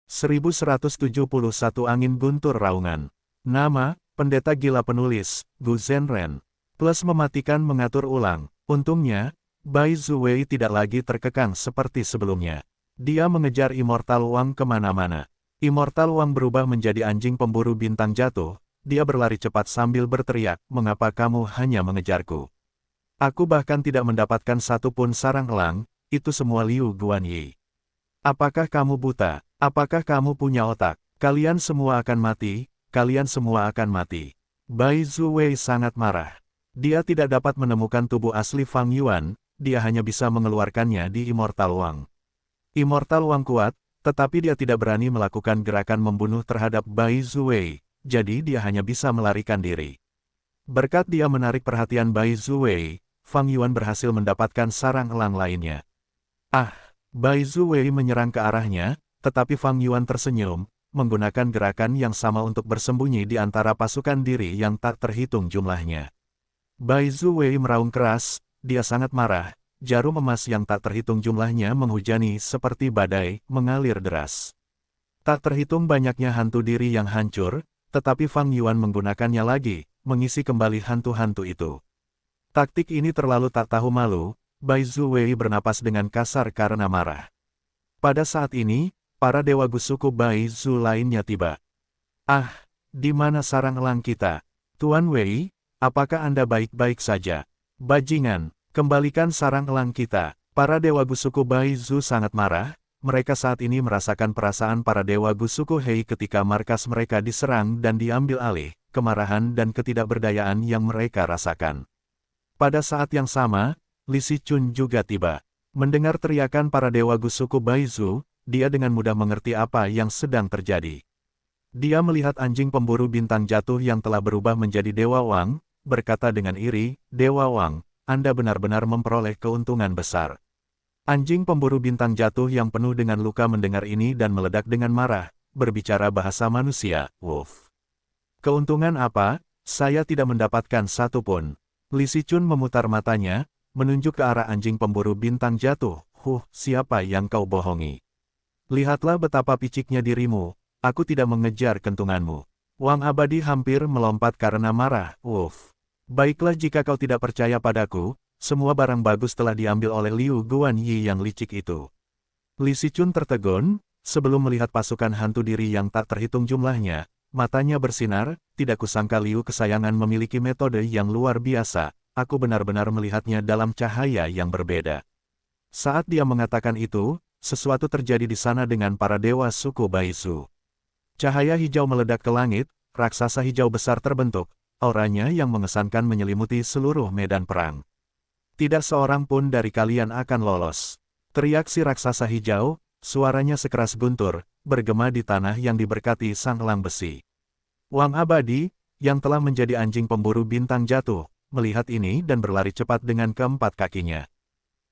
1171 Angin Guntur Raungan. Nama, Pendeta Gila Penulis, Gu Zhenren. Plus mematikan mengatur ulang. Untungnya, Bai Zuwei tidak lagi terkekang seperti sebelumnya. Dia mengejar Immortal Wang kemana-mana. Immortal Wang berubah menjadi anjing pemburu bintang jatuh. Dia berlari cepat sambil berteriak, "Mengapa kamu hanya mengejarku? Aku bahkan tidak mendapatkan satu pun sarang elang, itu semua Liu Guanyi. Apakah kamu buta? Apakah kamu punya otak? Kalian semua akan mati, kalian semua akan mati." Bai Zuwei sangat marah. Dia tidak dapat menemukan tubuh asli Fang Yuan, dia hanya bisa mengeluarkannya di Immortal Wang. Immortal Wang kuat, tetapi dia tidak berani melakukan gerakan membunuh terhadap Bai Zuwei, jadi dia hanya bisa melarikan diri. Berkat dia menarik perhatian Bai Zuwei, Fang Yuan berhasil mendapatkan sarang elang lainnya. Bai Zuwei menyerang ke arahnya, tetapi Fang Yuan tersenyum, menggunakan gerakan yang sama untuk bersembunyi di antara pasukan diri yang tak terhitung jumlahnya. Bai Zuwei meraung keras, dia sangat marah, jarum emas yang tak terhitung jumlahnya menghujani seperti badai, mengalir deras. Tak terhitung banyaknya hantu diri yang hancur, tetapi Fang Yuan menggunakannya lagi, mengisi kembali hantu-hantu itu. Taktik ini terlalu tak tahu malu, Bai Zuwei bernapas dengan kasar karena marah. Pada saat ini, para dewa Gu suku Bai Zu lainnya tiba. Di mana sarang elang kita? Tuan Wei, apakah Anda baik-baik saja? Bajingan, kembalikan sarang elang kita. Para dewa Gu suku Bai Zu sangat marah, mereka saat ini merasakan perasaan para dewa Gu suku Hei ketika markas mereka diserang dan diambil alih, kemarahan dan ketidakberdayaan yang mereka rasakan. Pada saat yang sama, Li Sichun juga tiba. Mendengar teriakan para dewa Gu suku Bai Zu, dia dengan mudah mengerti apa yang sedang terjadi. Dia melihat anjing pemburu bintang jatuh yang telah berubah menjadi Dewa Wang, berkata dengan iri, "Dewa Wang, Anda benar-benar memperoleh keuntungan besar." Anjing pemburu bintang jatuh yang penuh dengan luka mendengar ini dan meledak dengan marah, berbicara bahasa manusia, "Wolf. Keuntungan apa? Saya tidak mendapatkan satu pun." Li Sichun memutar matanya, menunjuk ke arah anjing pemburu bintang jatuh. Siapa yang kau bohongi? Lihatlah betapa piciknya dirimu, aku tidak mengejar kentunganmu. Wang Abadi hampir melompat karena marah. Baiklah jika kau tidak percaya padaku, semua barang bagus telah diambil oleh Liu Guanyi yang licik itu. Li Sichun tertegun, sebelum melihat pasukan hantu diri yang tak terhitung jumlahnya, matanya bersinar, tidak kusangka Liu kesayangan memiliki metode yang luar biasa. Aku benar-benar melihatnya dalam cahaya yang berbeda. Saat dia mengatakan itu, sesuatu terjadi di sana dengan para dewa suku Bai Zu. Cahaya hijau meledak ke langit, raksasa hijau besar terbentuk, auranya yang mengesankan menyelimuti seluruh medan perang. Tidak seorang pun dari kalian akan lolos. Teriak si raksasa hijau, suaranya sekeras guntur, bergema di tanah yang diberkati sang elang besi. Wang Abadi, yang telah menjadi anjing pemburu bintang jatuh, melihat ini dan berlari cepat dengan keempat kakinya.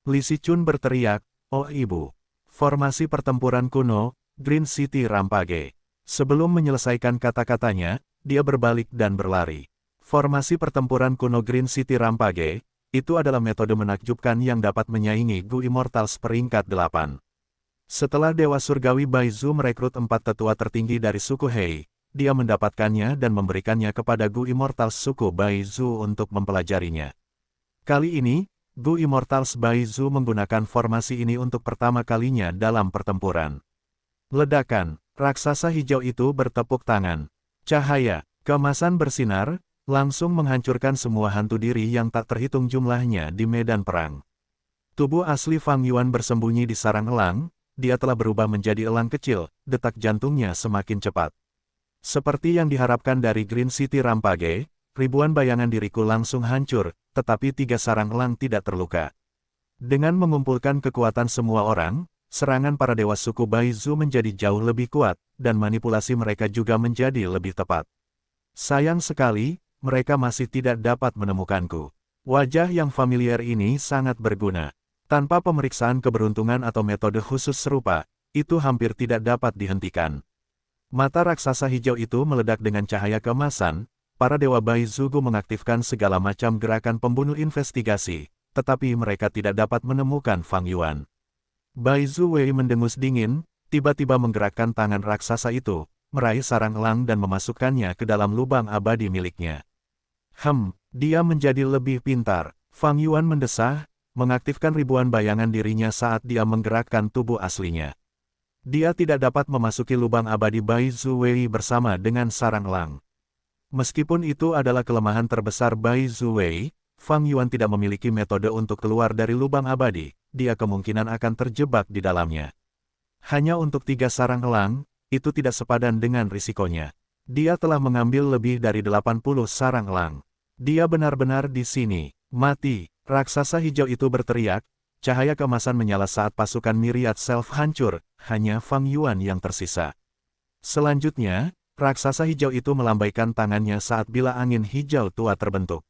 Li Sichun berteriak, "Oh ibu! Formasi pertempuran kuno, Green City Rampage." Sebelum menyelesaikan kata-katanya, dia berbalik dan berlari. Formasi pertempuran kuno Green City Rampage, itu adalah metode menakjubkan yang dapat menyaingi Gu Immortals peringkat 8. Setelah Dewa Surgawi Bai Zu merekrut 4 tetua tertinggi dari suku Hei, dia mendapatkannya dan memberikannya kepada Gu Immortals suku Bai Zu untuk mempelajarinya. Kali ini, Gu Immortals Bai Zu menggunakan formasi ini untuk pertama kalinya dalam pertempuran. Ledakan, raksasa hijau itu bertepuk tangan. Cahaya, keemasan bersinar, langsung menghancurkan semua hantu diri yang tak terhitung jumlahnya di medan perang. Tubuh asli Fang Yuan bersembunyi di sarang elang, dia telah berubah menjadi elang kecil, detak jantungnya semakin cepat. Seperti yang diharapkan dari Green City Rampage, ribuan bayangan diriku langsung hancur, tetapi 3 sarang elang tidak terluka. Dengan mengumpulkan kekuatan semua orang, serangan para dewa suku Bai Zu menjadi jauh lebih kuat, dan manipulasi mereka juga menjadi lebih tepat. Sayang sekali, mereka masih tidak dapat menemukanku. Wajah yang familiar ini sangat berguna. Tanpa pemeriksaan keberuntungan atau metode khusus serupa, itu hampir tidak dapat dihentikan. Mata raksasa hijau itu meledak dengan cahaya keemasan, para dewa Bai Zugu mengaktifkan segala macam gerakan pembunuh investigasi, tetapi mereka tidak dapat menemukan Fang Yuan. Bai Zuwei mendengus dingin, tiba-tiba menggerakkan tangan raksasa itu, meraih sarang elang dan memasukkannya ke dalam lubang abadi miliknya. Dia menjadi lebih pintar. Fang Yuan mendesah, mengaktifkan ribuan bayangan dirinya saat dia menggerakkan tubuh aslinya. Dia tidak dapat memasuki lubang abadi Bai Zuwei bersama dengan sarang elang. Meskipun itu adalah kelemahan terbesar Bai Zuwei, Fang Yuan tidak memiliki metode untuk keluar dari lubang abadi, dia kemungkinan akan terjebak di dalamnya. Hanya untuk 3 sarang elang, itu tidak sepadan dengan risikonya. Dia telah mengambil lebih dari 80 sarang elang. Dia benar-benar di sini. Mati. Raksasa hijau itu berteriak, cahaya keemasan menyala saat pasukan Myriad Self hancur, hanya Fang Yuan yang tersisa. Selanjutnya, raksasa hijau itu melambaikan tangannya saat bila angin hijau tua terbentuk.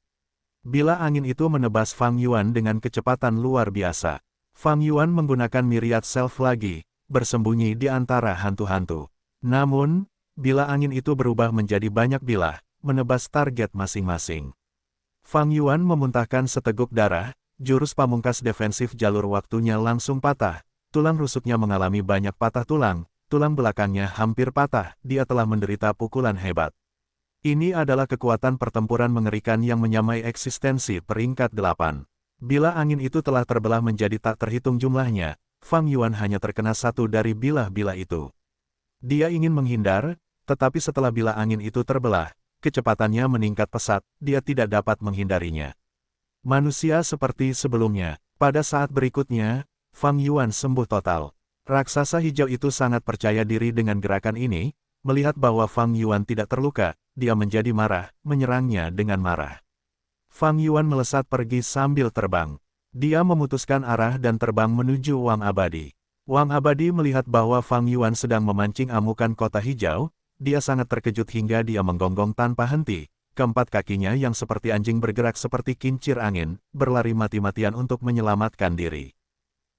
Bila angin itu menebas Fang Yuan dengan kecepatan luar biasa. Fang Yuan menggunakan Myriad Self lagi, bersembunyi di antara hantu-hantu. Namun, bila angin itu berubah menjadi banyak bilah, menebas target masing-masing. Fang Yuan memuntahkan seteguk darah, jurus pamungkas defensif jalur waktunya langsung patah, tulang rusuknya mengalami banyak patah tulang belakangnya hampir patah, dia telah menderita pukulan hebat. Ini adalah kekuatan pertempuran mengerikan yang menyamai eksistensi peringkat 8. Bila angin itu telah terbelah menjadi tak terhitung jumlahnya, Fang Yuan hanya terkena satu dari bilah-bilah itu. Dia ingin menghindar, tetapi setelah bilah angin itu terbelah, kecepatannya meningkat pesat, dia tidak dapat menghindarinya. Manusia seperti sebelumnya, pada saat berikutnya, Fang Yuan sembuh total. Raksasa hijau itu sangat percaya diri dengan gerakan ini, melihat bahwa Fang Yuan tidak terluka, dia menjadi marah, menyerangnya dengan marah. Fang Yuan melesat pergi sambil terbang. Dia memutuskan arah dan terbang menuju Wang Abadi. Wang Abadi melihat bahwa Fang Yuan sedang memancing amukan kota hijau, dia sangat terkejut hingga dia menggonggong tanpa henti. Keempat kakinya yang seperti anjing bergerak seperti kincir angin, berlari mati-matian untuk menyelamatkan diri.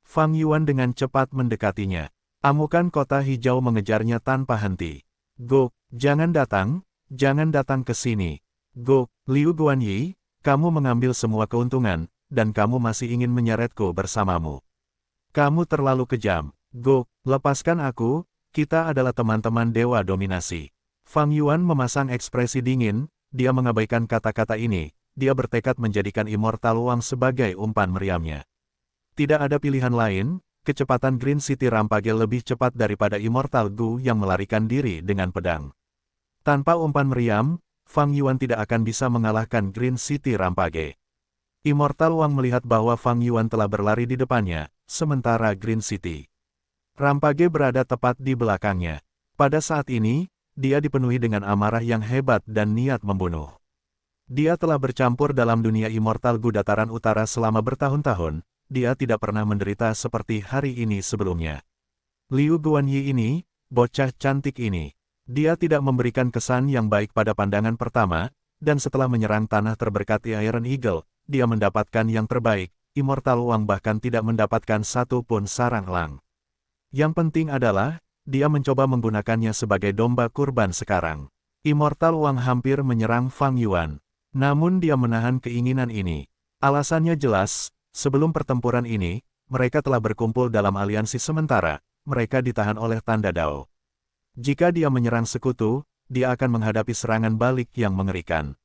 Fang Yuan dengan cepat mendekatinya. Amukan kota hijau mengejarnya tanpa henti. Gok, jangan datang ke sini. Gok, Liu Guanyi, kamu mengambil semua keuntungan, dan kamu masih ingin menyeretku bersamamu. Kamu terlalu kejam. Gok, lepaskan aku, kita adalah teman-teman Dewa Dominasi. Fang Yuan memasang ekspresi dingin, dia mengabaikan kata-kata ini, dia bertekad menjadikan Immortal Wang sebagai umpan meriamnya. Tidak ada pilihan lain, kecepatan Green City Rampage lebih cepat daripada Immortal Gu yang melarikan diri dengan pedang. Tanpa umpan meriam, Fang Yuan tidak akan bisa mengalahkan Green City Rampage. Immortal Wang melihat bahwa Fang Yuan telah berlari di depannya, sementara Green City Rampage berada tepat di belakangnya. Pada saat ini, dia dipenuhi dengan amarah yang hebat dan niat membunuh. Dia telah bercampur dalam dunia Immortal Gu dataran utara selama bertahun-tahun, dia tidak pernah menderita seperti hari ini sebelumnya. Liu Guanyi ini, bocah cantik ini, dia tidak memberikan kesan yang baik pada pandangan pertama, dan setelah menyerang tanah terberkati Iron Eagle, dia mendapatkan yang terbaik, Immortal Wang bahkan tidak mendapatkan satu pun sarang elang. Yang penting adalah, dia mencoba menggunakannya sebagai domba kurban sekarang. Immortal Wang hampir menyerang Fang Yuan. Namun dia menahan keinginan ini. Alasannya jelas, sebelum pertempuran ini, mereka telah berkumpul dalam aliansi sementara, mereka ditahan oleh Tanda Dao. Jika dia menyerang sekutu, dia akan menghadapi serangan balik yang mengerikan.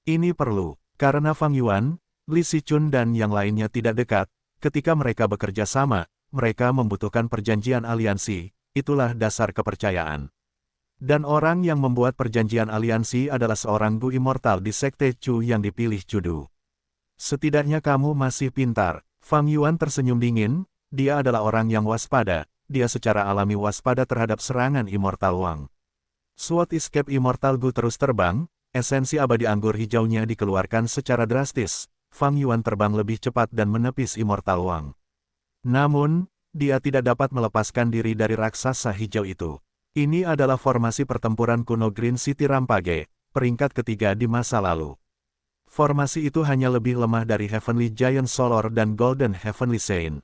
Ini perlu, karena Fang Yuan, Li Sichun dan yang lainnya tidak dekat, ketika mereka bekerja sama, mereka membutuhkan perjanjian aliansi, itulah dasar kepercayaan. Dan orang yang membuat perjanjian aliansi adalah seorang Gu Immortal di Sekte Chu yang dipilih Chudu. Setidaknya kamu masih pintar. Fang Yuan tersenyum dingin, dia adalah orang yang waspada, dia secara alami waspada terhadap serangan Immortal Wang. Sword Escape Immortal Gu terus terbang, esensi abadi anggur hijaunya dikeluarkan secara drastis, Fang Yuan terbang lebih cepat dan menepis Immortal Wang. Namun, dia tidak dapat melepaskan diri dari raksasa hijau itu. Ini adalah formasi pertempuran kuno Green City Rampage, peringkat ketiga di masa lalu. Formasi itu hanya lebih lemah dari Heavenly Giant Solar dan Golden Heavenly Saint.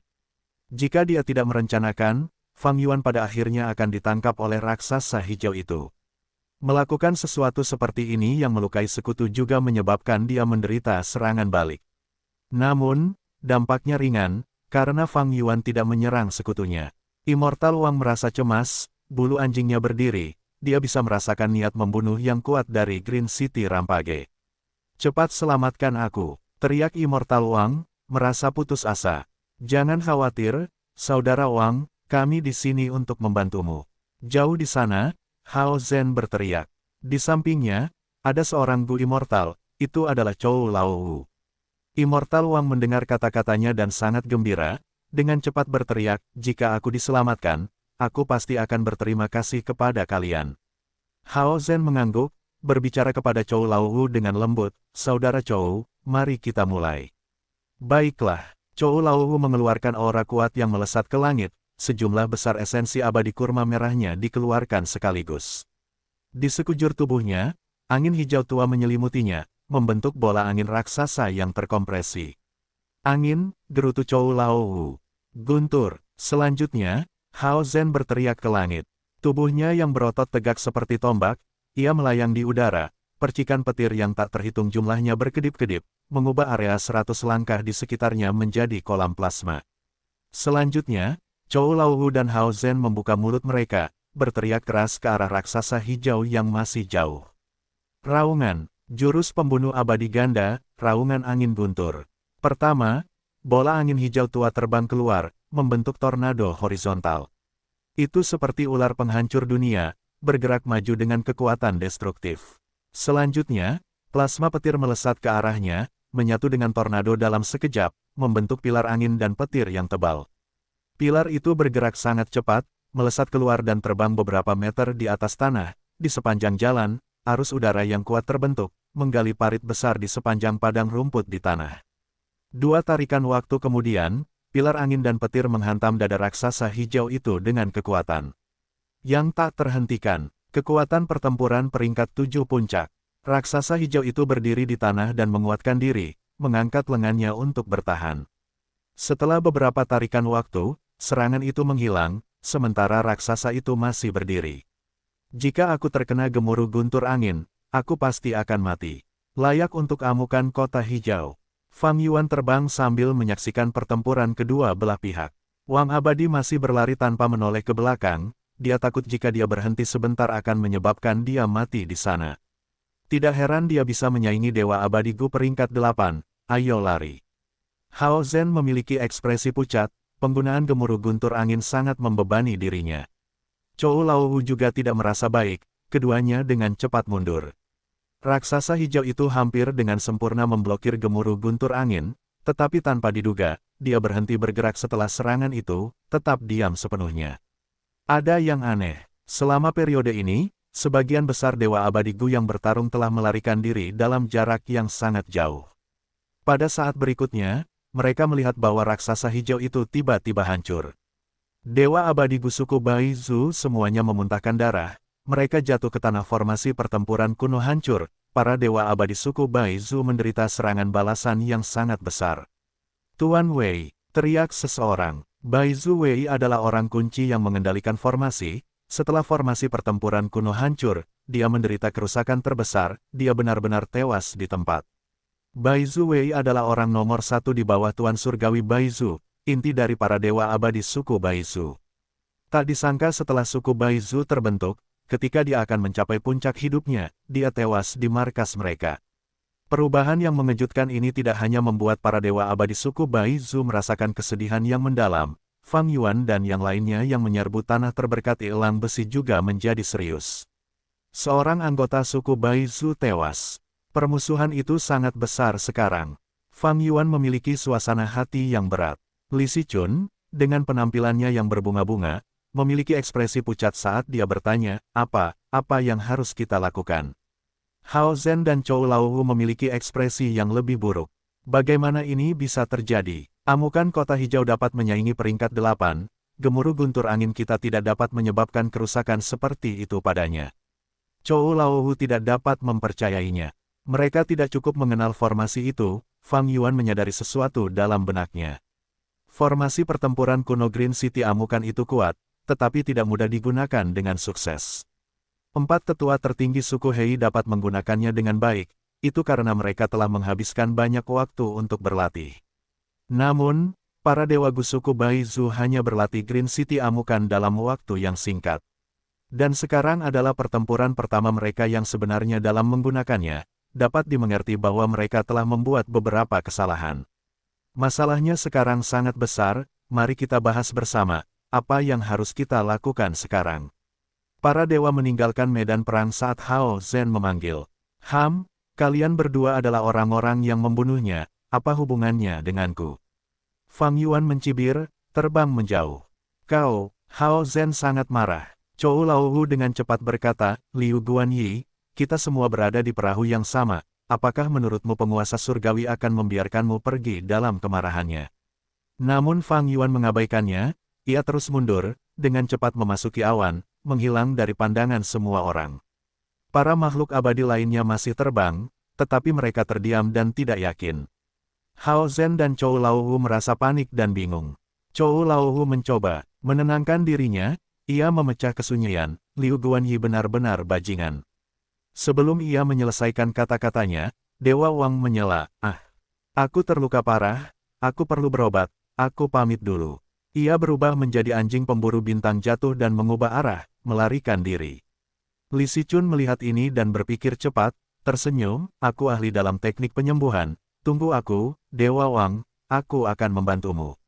Jika dia tidak merencanakan, Fang Yuan pada akhirnya akan ditangkap oleh raksasa hijau itu. Melakukan sesuatu seperti ini yang melukai sekutu juga menyebabkan dia menderita serangan balik. Namun, dampaknya ringan, karena Fang Yuan tidak menyerang sekutunya. Immortal Wang merasa cemas, bulu anjingnya berdiri, dia bisa merasakan niat membunuh yang kuat dari Green City Rampage. Cepat selamatkan aku, teriak Immortal Wang, merasa putus asa. Jangan khawatir, Saudara Wang, kami di sini untuk membantumu. Jauh di sana, Hao Zhen berteriak. Di sampingnya, ada seorang Gu Immortal, itu adalah Chou Laowu. Immortal Wang mendengar kata-katanya dan sangat gembira, dengan cepat berteriak, jika aku diselamatkan, aku pasti akan berterima kasih kepada kalian. Hao Zhen mengangguk, berbicara kepada Chou Laowu dengan lembut, Saudara Chou, mari kita mulai. Baiklah, Chou Laowu mengeluarkan aura kuat yang melesat ke langit, sejumlah besar esensi abadi kurma merahnya dikeluarkan sekaligus. Di sekujur tubuhnya, angin hijau tua menyelimutinya, membentuk bola angin raksasa yang terkompresi. Angin, gerutu Chou Laowu. Guntur. Selanjutnya, Hao Zhen berteriak ke langit. Tubuhnya yang berotot tegak seperti tombak, ia melayang di udara, percikan petir yang tak terhitung jumlahnya berkedip-kedip, mengubah area 100 langkah di sekitarnya menjadi kolam plasma. Selanjutnya, Chou Laowu dan Hao Zhen membuka mulut mereka, berteriak keras ke arah raksasa hijau yang masih jauh. Raungan, jurus pembunuh abadi ganda, raungan angin guntur. Pertama, bola angin hijau tua terbang keluar, membentuk tornado horizontal. Itu seperti ular penghancur dunia, bergerak maju dengan kekuatan destruktif. Selanjutnya, plasma petir melesat ke arahnya, menyatu dengan tornado dalam sekejap, membentuk pilar angin dan petir yang tebal. Pilar itu bergerak sangat cepat, melesat keluar dan terbang beberapa meter di atas tanah. Di sepanjang jalan, arus udara yang kuat terbentuk, menggali parit besar di sepanjang padang rumput di tanah. 2 tarikan waktu kemudian, pilar angin dan petir menghantam dada raksasa hijau itu dengan kekuatan yang tak terhentikan. Kekuatan pertempuran peringkat 7 puncak. Raksasa hijau itu berdiri di tanah dan menguatkan diri, mengangkat lengannya untuk bertahan. Setelah beberapa tarikan waktu, serangan itu menghilang, sementara raksasa itu masih berdiri. Jika aku terkena gemuruh guntur angin, aku pasti akan mati. Layak untuk amukan kota hijau. Fang Yuan terbang sambil menyaksikan pertempuran kedua belah pihak. Wang Abadi masih berlari tanpa menoleh ke belakang, dia takut jika dia berhenti sebentar akan menyebabkan dia mati di sana. Tidak heran dia bisa menyaingi Dewa Abadi Gu peringkat 8, ayo lari. Hao Zhen memiliki ekspresi pucat, penggunaan gemuruh guntur angin sangat membebani dirinya. Chou Laowu juga tidak merasa baik, keduanya dengan cepat mundur. Raksasa hijau itu hampir dengan sempurna memblokir gemuruh guntur angin, tetapi tanpa diduga, dia berhenti bergerak setelah serangan itu, tetap diam sepenuhnya. Ada yang aneh. Selama periode ini, sebagian besar Dewa Abadi Gu yang bertarung telah melarikan diri dalam jarak yang sangat jauh. Pada saat berikutnya, mereka melihat bahwa raksasa hijau itu tiba-tiba hancur. Dewa Abadi Gu suku Bai Zhu semuanya memuntahkan darah. Mereka jatuh ke tanah formasi pertempuran kuno hancur, para Dewa Abadi suku Bai Zhu menderita serangan balasan yang sangat besar. Tuan Wei, teriak seseorang. Bai Zhu Wei adalah orang kunci yang mengendalikan formasi. Setelah formasi pertempuran kuno hancur, dia menderita kerusakan terbesar, dia benar-benar tewas di tempat. Bai Zhu Wei adalah orang nomor 1 di bawah Tuan Surgawi Bai Zhu, inti dari para Dewa Abadi suku Bai Zhu. Tak disangka setelah suku Bai Zhu terbentuk, ketika dia akan mencapai puncak hidupnya, dia tewas di markas mereka. Perubahan yang mengejutkan ini tidak hanya membuat para Dewa Abadi suku Bai Zhu merasakan kesedihan yang mendalam, Fang Yuan dan yang lainnya yang menyerbu tanah terberkati elang besi juga menjadi serius. Seorang anggota suku Bai Zhu tewas. Permusuhan itu sangat besar sekarang. Fang Yuan memiliki suasana hati yang berat. Li Sichun, dengan penampilannya yang berbunga-bunga, memiliki ekspresi pucat saat dia bertanya, apa yang harus kita lakukan? Hao Zhen dan Chou Laowu memiliki ekspresi yang lebih buruk. Bagaimana ini bisa terjadi? Amukan kota hijau dapat menyaingi peringkat 8, gemuruh guntur angin kita tidak dapat menyebabkan kerusakan seperti itu padanya. Chou Laowu tidak dapat mempercayainya. Mereka tidak cukup mengenal formasi itu, Fang Yuan menyadari sesuatu dalam benaknya. Formasi pertempuran kuno Green City amukan itu kuat, tetapi tidak mudah digunakan dengan sukses. 4 tetua tertinggi suku Hei dapat menggunakannya dengan baik, itu karena mereka telah menghabiskan banyak waktu untuk berlatih. Namun, Para Dewa Gu suku Baizu hanya berlatih Green City Amukan dalam waktu yang singkat. Dan sekarang adalah pertempuran pertama mereka yang sebenarnya dalam menggunakannya, dapat dimengerti bahwa mereka telah membuat beberapa kesalahan. Masalahnya sekarang sangat besar, mari kita bahas bersama, apa yang harus kita lakukan sekarang. Para dewa meninggalkan medan perang saat Hao Zhen memanggil. Kalian berdua adalah orang-orang yang membunuhnya, apa hubungannya denganku? Fang Yuan mencibir, terbang menjauh. Kau, Hao Zhen sangat marah. Chou Laohu dengan cepat berkata, Liu Guanyi, kita semua berada di perahu yang sama, apakah menurutmu penguasa surgawi akan membiarkanmu pergi dalam kemarahannya? Namun Fang Yuan mengabaikannya, ia terus mundur, dengan cepat memasuki awan, menghilang dari pandangan semua orang. Para makhluk abadi lainnya masih terbang, tetapi mereka terdiam dan tidak yakin. Hao Zhen dan Chou Laohu merasa panik dan bingung. Chou Laohu mencoba menenangkan dirinya, ia memecah kesunyian, Liu Guanyi benar-benar bajingan. Sebelum ia menyelesaikan kata-katanya, Dewa Wang menyela, aku terluka parah, aku perlu berobat, aku pamit dulu. Ia berubah menjadi anjing pemburu bintang jatuh dan mengubah arah, melarikan diri. Li Sichun melihat ini dan berpikir cepat, tersenyum, aku ahli dalam teknik penyembuhan, tunggu aku, Dewa Wang, aku akan membantumu.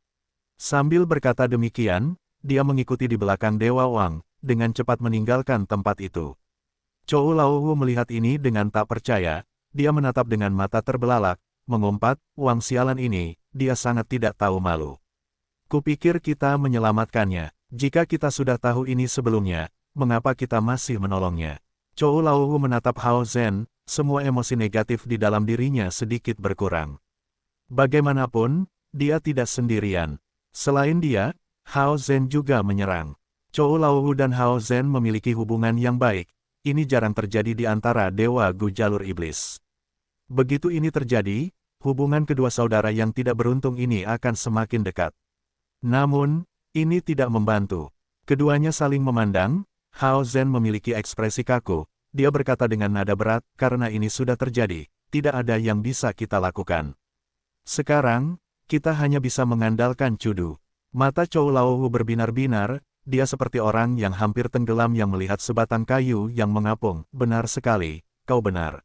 Sambil berkata demikian, dia mengikuti di belakang Dewa Wang, dengan cepat meninggalkan tempat itu. Chou Laohu melihat ini dengan tak percaya, dia menatap dengan mata terbelalak, mengumpat, Wang sialan ini, dia sangat tidak tahu malu. Kupikir kita menyelamatkannya, jika kita sudah tahu ini sebelumnya, mengapa kita masih menolongnya? Chou Laohu menatap Hao Zhen, semua emosi negatif di dalam dirinya sedikit berkurang. Bagaimanapun, dia tidak sendirian. Selain dia, Hao Zhen juga menyerang. Chou Laohu dan Hao Zhen memiliki hubungan yang baik, ini jarang terjadi di antara Dewa Gu jalur iblis. Begitu ini terjadi, hubungan kedua saudara yang tidak beruntung ini akan semakin dekat. Namun, ini tidak membantu. Keduanya saling memandang, Hao Zhen memiliki ekspresi kaku, dia berkata dengan nada berat, karena ini sudah terjadi, tidak ada yang bisa kita lakukan. Sekarang, kita hanya bisa mengandalkan Cudu. Mata Chou Laohu berbinar-binar, dia seperti orang yang hampir tenggelam yang melihat sebatang kayu yang mengapung, benar sekali, kau benar.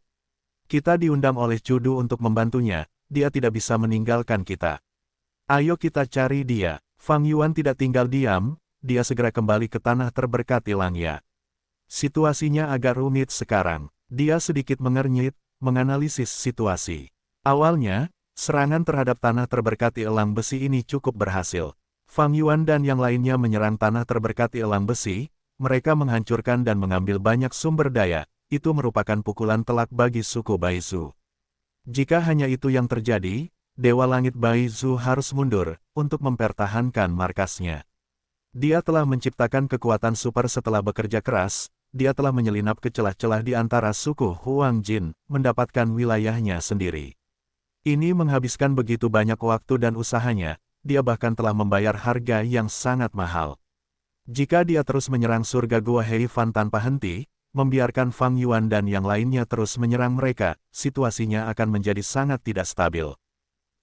Kita diundang oleh Cudu untuk membantunya, dia tidak bisa meninggalkan kita. Ayo kita cari dia. Fang Yuan tidak tinggal diam, dia segera kembali ke tanah terberkati Langya. Situasinya agak rumit sekarang. Dia sedikit mengernyit, menganalisis situasi. Awalnya, serangan terhadap tanah terberkati elang besi ini cukup berhasil. Fang Yuan dan yang lainnya menyerang tanah terberkati elang besi, mereka menghancurkan dan mengambil banyak sumber daya, itu merupakan pukulan telak bagi suku Baizu. Jika hanya itu yang terjadi, Dewa Langit Baizu harus mundur, untuk mempertahankan markasnya. Dia telah menciptakan kekuatan super setelah bekerja keras, dia telah menyelinap ke celah-celah di antara suku Huang Jin, mendapatkan wilayahnya sendiri. Ini menghabiskan begitu banyak waktu dan usahanya, dia bahkan telah membayar harga yang sangat mahal. Jika dia terus menyerang surga Gua Heifan tanpa henti, membiarkan Fang Yuan dan yang lainnya terus menyerang mereka, situasinya akan menjadi sangat tidak stabil.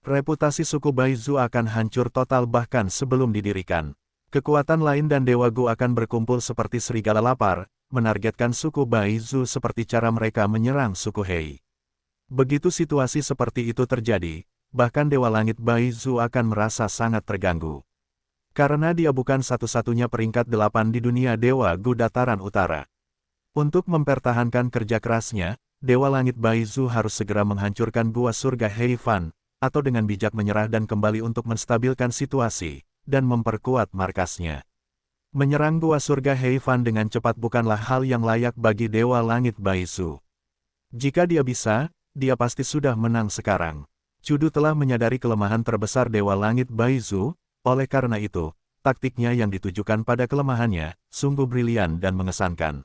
Reputasi suku Baizu akan hancur total bahkan sebelum didirikan. Kekuatan lain dan Dewa Gu akan berkumpul seperti serigala lapar, menargetkan suku Baizu seperti cara mereka menyerang suku Hei. Begitu situasi seperti itu terjadi, bahkan Dewa Langit Baizu akan merasa sangat terganggu. Karena dia bukan satu-satunya peringkat 8 di dunia Dewa Gu Dataran Utara. Untuk mempertahankan kerja kerasnya, Dewa Langit Baizu harus segera menghancurkan Gua Surga Heifan, atau dengan bijak menyerah dan kembali untuk menstabilkan situasi, dan memperkuat markasnya. Menyerang Gua Surga Heifan dengan cepat bukanlah hal yang layak bagi Dewa Langit Baizu. Jika dia bisa, dia pasti sudah menang sekarang. Cudu telah menyadari kelemahan terbesar Dewa Langit Baizu, oleh karena itu, taktiknya yang ditujukan pada kelemahannya, sungguh brilian dan mengesankan.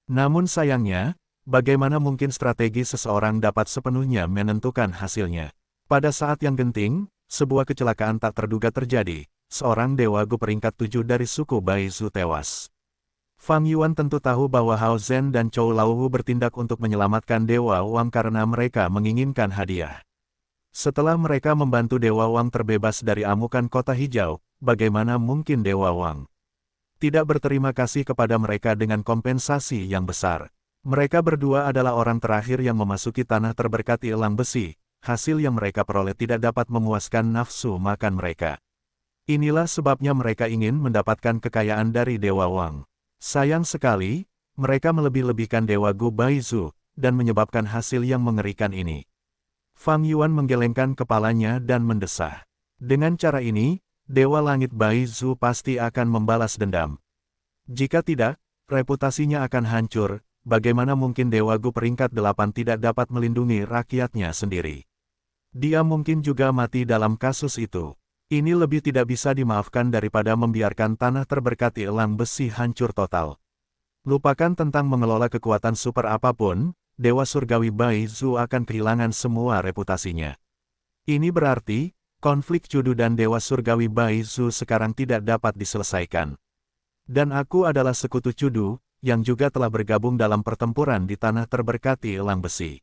Namun sayangnya, bagaimana mungkin strategi seseorang dapat sepenuhnya menentukan hasilnya? Pada saat yang genting, sebuah kecelakaan tak terduga terjadi. Seorang Dewa Gu peringkat 7 dari suku Baizu tewas. Fang Yuan tentu tahu bahwa Hao Zhen dan Chou Laohu bertindak untuk menyelamatkan Dewa Wang karena mereka menginginkan hadiah. Setelah mereka membantu Dewa Wang terbebas dari amukan kota hijau, bagaimana mungkin Dewa Wang tidak berterima kasih kepada mereka dengan kompensasi yang besar? Mereka berdua adalah orang terakhir yang memasuki tanah terberkati elang besi, hasil yang mereka peroleh tidak dapat memuaskan nafsu makan mereka. Inilah sebabnya mereka ingin mendapatkan kekayaan dari Dewa Wang. Sayang sekali, mereka melebih-lebihkan Dewa Gu Baizu, dan menyebabkan hasil yang mengerikan ini. Fang Yuan menggelengkan kepalanya dan mendesah. Dengan cara ini, Dewa Langit Baizu pasti akan membalas dendam. Jika tidak, reputasinya akan hancur. Bagaimana mungkin Dewa Gu peringkat 8 tidak dapat melindungi rakyatnya sendiri? Dia mungkin juga mati dalam kasus itu. Ini lebih tidak bisa dimaafkan daripada membiarkan tanah terberkati elang besi hancur total. Lupakan tentang mengelola kekuatan super apapun, Dewa Surgawi Baizu akan kehilangan semua reputasinya. Ini berarti, konflik Cudu dan Dewa Surgawi Baizu sekarang tidak dapat diselesaikan. Dan aku adalah sekutu Cudu, yang juga telah bergabung dalam pertempuran di tanah terberkati elang besi.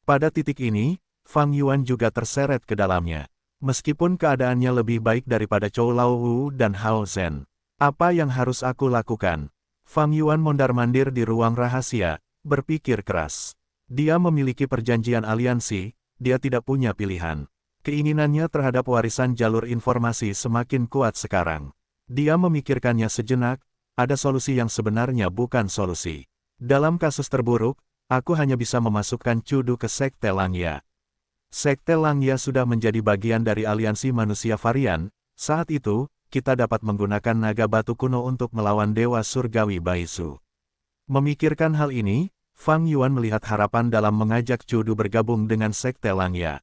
Pada titik ini, Fang Yuan juga terseret ke dalamnya. Meskipun keadaannya lebih baik daripada Chou Laowu dan Hao Zhen. Apa yang harus aku lakukan? Fang Yuan mondar-mandir di ruang rahasia, berpikir keras. Dia memiliki perjanjian aliansi, dia tidak punya pilihan. Keinginannya terhadap warisan jalur informasi semakin kuat sekarang. Dia memikirkannya sejenak, ada solusi yang sebenarnya bukan solusi. Dalam kasus terburuk, aku hanya bisa memasukkan Cudu ke Sekte Langya. Sekte Langya sudah menjadi bagian dari aliansi manusia varian, saat itu, kita dapat menggunakan naga batu kuno untuk melawan Dewa Surgawi Baizu. Memikirkan hal ini, Fang Yuan melihat harapan dalam mengajak Cudu bergabung dengan Sekte Langya.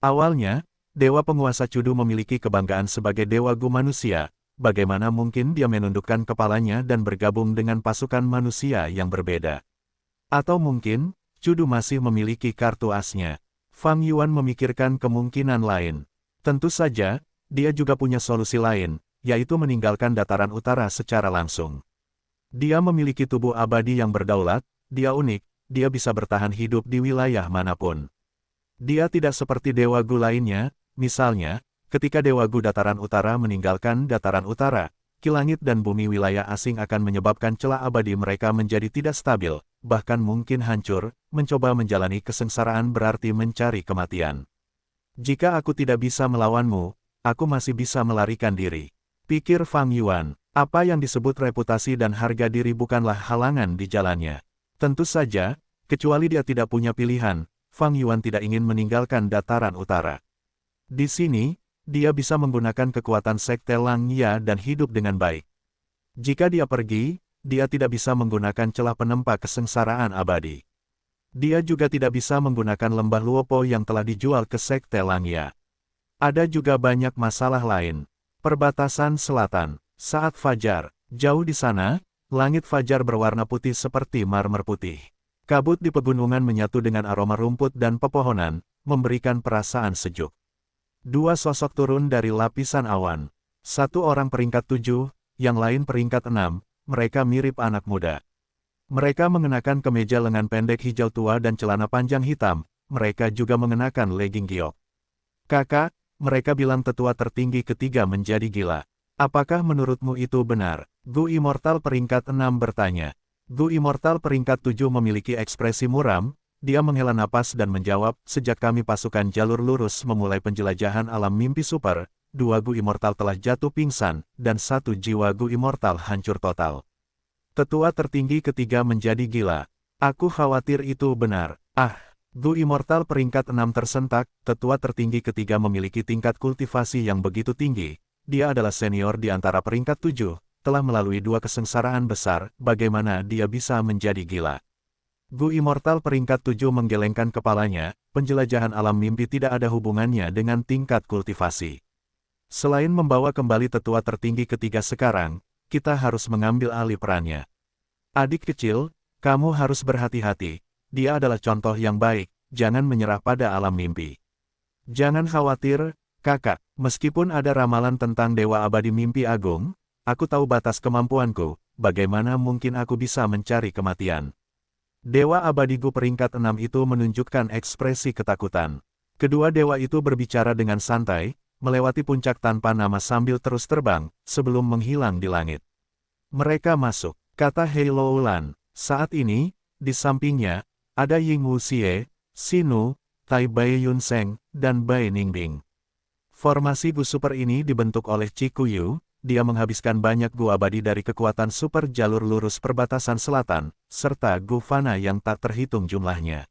Awalnya, Dewa Penguasa Cudu memiliki kebanggaan sebagai Dewa Gu manusia, bagaimana mungkin dia menundukkan kepalanya dan bergabung dengan pasukan manusia yang berbeda? Atau mungkin, Cudu masih memiliki kartu asnya. Fang Yuan memikirkan kemungkinan lain. Tentu saja, dia juga punya solusi lain, yaitu meninggalkan dataran utara secara langsung. Dia memiliki tubuh abadi yang berdaulat, dia unik, dia bisa bertahan hidup di wilayah manapun. Dia tidak seperti Dewa Gu lainnya, misalnya, ketika Dewa Gu dataran utara meninggalkan dataran utara, ki langit dan bumi wilayah asing akan menyebabkan celah abadi mereka menjadi tidak stabil, bahkan mungkin hancur. Mencoba menjalani kesengsaraan berarti mencari kematian. Jika aku tidak bisa melawanmu, aku masih bisa melarikan diri. Pikir Fang Yuan, apa yang disebut reputasi dan harga diri bukanlah halangan di jalannya. Tentu saja, kecuali dia tidak punya pilihan, Fang Yuan tidak ingin meninggalkan dataran utara. Di sini, dia bisa menggunakan kekuatan Sekte Langya dan hidup dengan baik. Jika dia pergi, dia tidak bisa menggunakan celah penempa kesengsaraan abadi. Dia juga tidak bisa menggunakan lembah Luopo yang telah dijual ke Sekte Langya. Ada juga banyak masalah lain. Perbatasan selatan, saat fajar, jauh di sana, langit fajar berwarna putih seperti marmer putih. Kabut di pegunungan menyatu dengan aroma rumput dan pepohonan, memberikan perasaan sejuk. Dua sosok turun dari lapisan awan. Satu orang peringkat 7, yang lain peringkat 6, mereka mirip anak muda. Mereka mengenakan kemeja lengan pendek hijau tua dan celana panjang hitam, mereka juga mengenakan legging giok. Kakak, mereka bilang tetua tertinggi ketiga menjadi gila. Apakah menurutmu itu benar? Gu Immortal peringkat 6 bertanya. Gu Immortal peringkat 7 memiliki ekspresi muram, dia menghela napas dan menjawab, sejak kami pasukan jalur lurus memulai penjelajahan alam mimpi super, 2 Gu Immortal telah jatuh pingsan, dan 1 jiwa Gu Immortal hancur total. Tetua tertinggi ketiga menjadi gila. Aku khawatir itu benar. Gu Immortal peringkat 6 tersentak, tetua tertinggi ketiga memiliki tingkat kultivasi yang begitu tinggi. Dia adalah senior di antara peringkat 7, telah melalui 2 kesengsaraan besar, bagaimana dia bisa menjadi gila? Gu Immortal peringkat 7 menggelengkan kepalanya, penjelajahan alam mimpi tidak ada hubungannya dengan tingkat kultivasi. Selain membawa kembali tetua tertinggi ketiga sekarang, kita harus mengambil alih perannya. Adik kecil, kamu harus berhati-hati. Dia adalah contoh yang baik, jangan menyerah pada alam mimpi. Jangan khawatir, kakak, meskipun ada ramalan tentang Dewa Abadi Mimpi Agung, aku tahu batas kemampuanku, bagaimana mungkin aku bisa mencari kematian. Dewa Abadi Gu peringkat 6 itu menunjukkan ekspresi ketakutan. Kedua dewa itu berbicara dengan santai, melewati puncak tanpa nama sambil terus terbang, sebelum menghilang di langit. Mereka masuk, kata Hei Loulan. Saat ini, di sampingnya, ada Ying Wuxie, Sinu, Tai Bai Yunseng, dan Bai Ningbing. Formasi Gu Super ini dibentuk oleh Chikuyu, dia menghabiskan banyak Gu abadi dari kekuatan super jalur lurus perbatasan selatan, serta Gu Fana yang tak terhitung jumlahnya.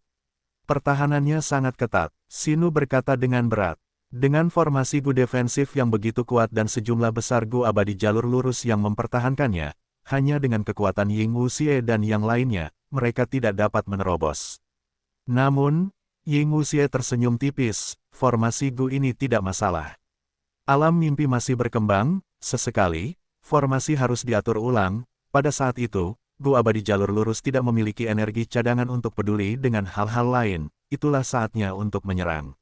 Pertahanannya sangat ketat, Sinu berkata dengan berat. Dengan formasi Gu defensif yang begitu kuat dan sejumlah besar Gu abadi jalur lurus yang mempertahankannya, hanya dengan kekuatan Ying Wuxie dan yang lainnya, mereka tidak dapat menerobos. Namun, Ying Wuxie tersenyum tipis, formasi Gu ini tidak masalah. Alam mimpi masih berkembang, sesekali, formasi harus diatur ulang, pada saat itu, Gu abadi jalur lurus tidak memiliki energi cadangan untuk peduli dengan hal-hal lain, itulah saatnya untuk menyerang.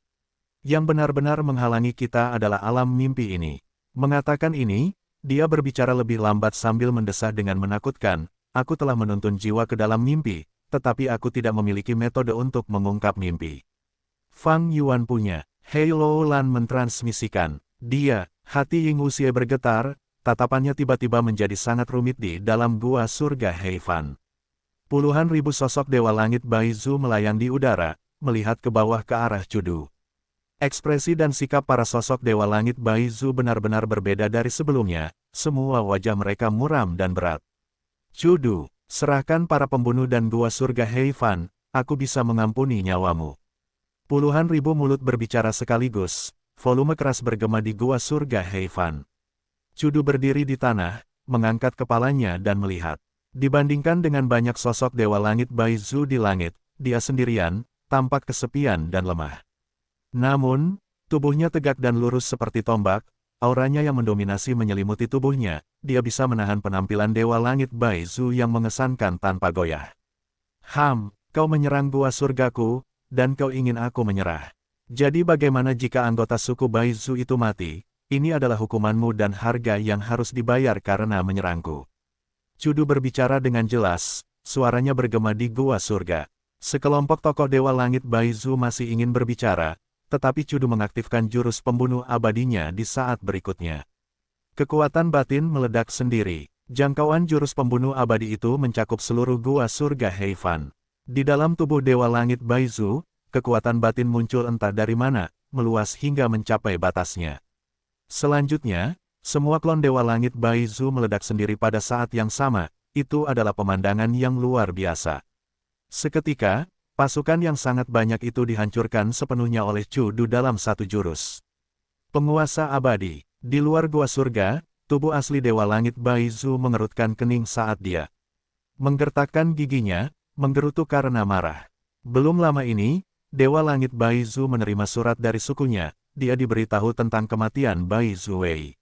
Yang benar-benar menghalangi kita adalah alam mimpi ini. Mengatakan ini, dia berbicara lebih lambat sambil mendesah dengan menakutkan, aku telah menuntun jiwa ke dalam mimpi, tetapi aku tidak memiliki metode untuk mengungkap mimpi. Fang Yuan punya, Hei Loulan mentransmisikan, dia, hati Ying Wuxie bergetar, tatapannya tiba-tiba menjadi sangat rumit di dalam gua surga Heifan. Puluhan ribu sosok Dewa Langit Baizu melayang di udara, melihat ke bawah ke arah Cudu. Ekspresi dan sikap para sosok Dewa Langit Baizu benar-benar berbeda dari sebelumnya, semua wajah mereka muram dan berat. Cudu, serahkan para pembunuh dan gua surga Heifan, aku bisa mengampuni nyawamu. Puluhan ribu mulut berbicara sekaligus, volume keras bergema di gua surga Heifan. Cudu berdiri di tanah, mengangkat kepalanya dan melihat. Dibandingkan dengan banyak sosok Dewa Langit Baizu di langit, dia sendirian, tampak kesepian dan lemah. Namun, tubuhnya tegak dan lurus seperti tombak, auranya yang mendominasi menyelimuti tubuhnya, dia bisa menahan penampilan Dewa Langit Baizu yang mengesankan tanpa goyah. Kau menyerang gua surgaku, dan kau ingin aku menyerah. Jadi bagaimana jika anggota suku Baizu itu mati? Ini adalah hukumanmu dan harga yang harus dibayar karena menyerangku. Cudu berbicara dengan jelas, suaranya bergema di gua surga. Sekelompok tokoh Dewa Langit Baizu masih ingin berbicara, tetapi Cudu mengaktifkan jurus pembunuh abadinya di saat berikutnya. Kekuatan batin meledak sendiri. Jangkauan jurus pembunuh abadi itu mencakup seluruh gua surga Heifan. Di dalam tubuh Dewa Langit Baizu, kekuatan batin muncul entah dari mana, meluas hingga mencapai batasnya. Selanjutnya, semua klon Dewa Langit Baizu meledak sendiri pada saat yang sama, itu adalah pemandangan yang luar biasa. Seketika, pasukan yang sangat banyak itu dihancurkan sepenuhnya oleh Cudu dalam satu jurus. Penguasa abadi, di luar gua surga, tubuh asli Dewa Langit Baizu mengerutkan kening saat dia menggertakkan giginya, menggerutu karena marah. Belum lama ini, Dewa Langit Baizu menerima surat dari sukunya. Dia diberitahu tentang kematian Baizu Wei.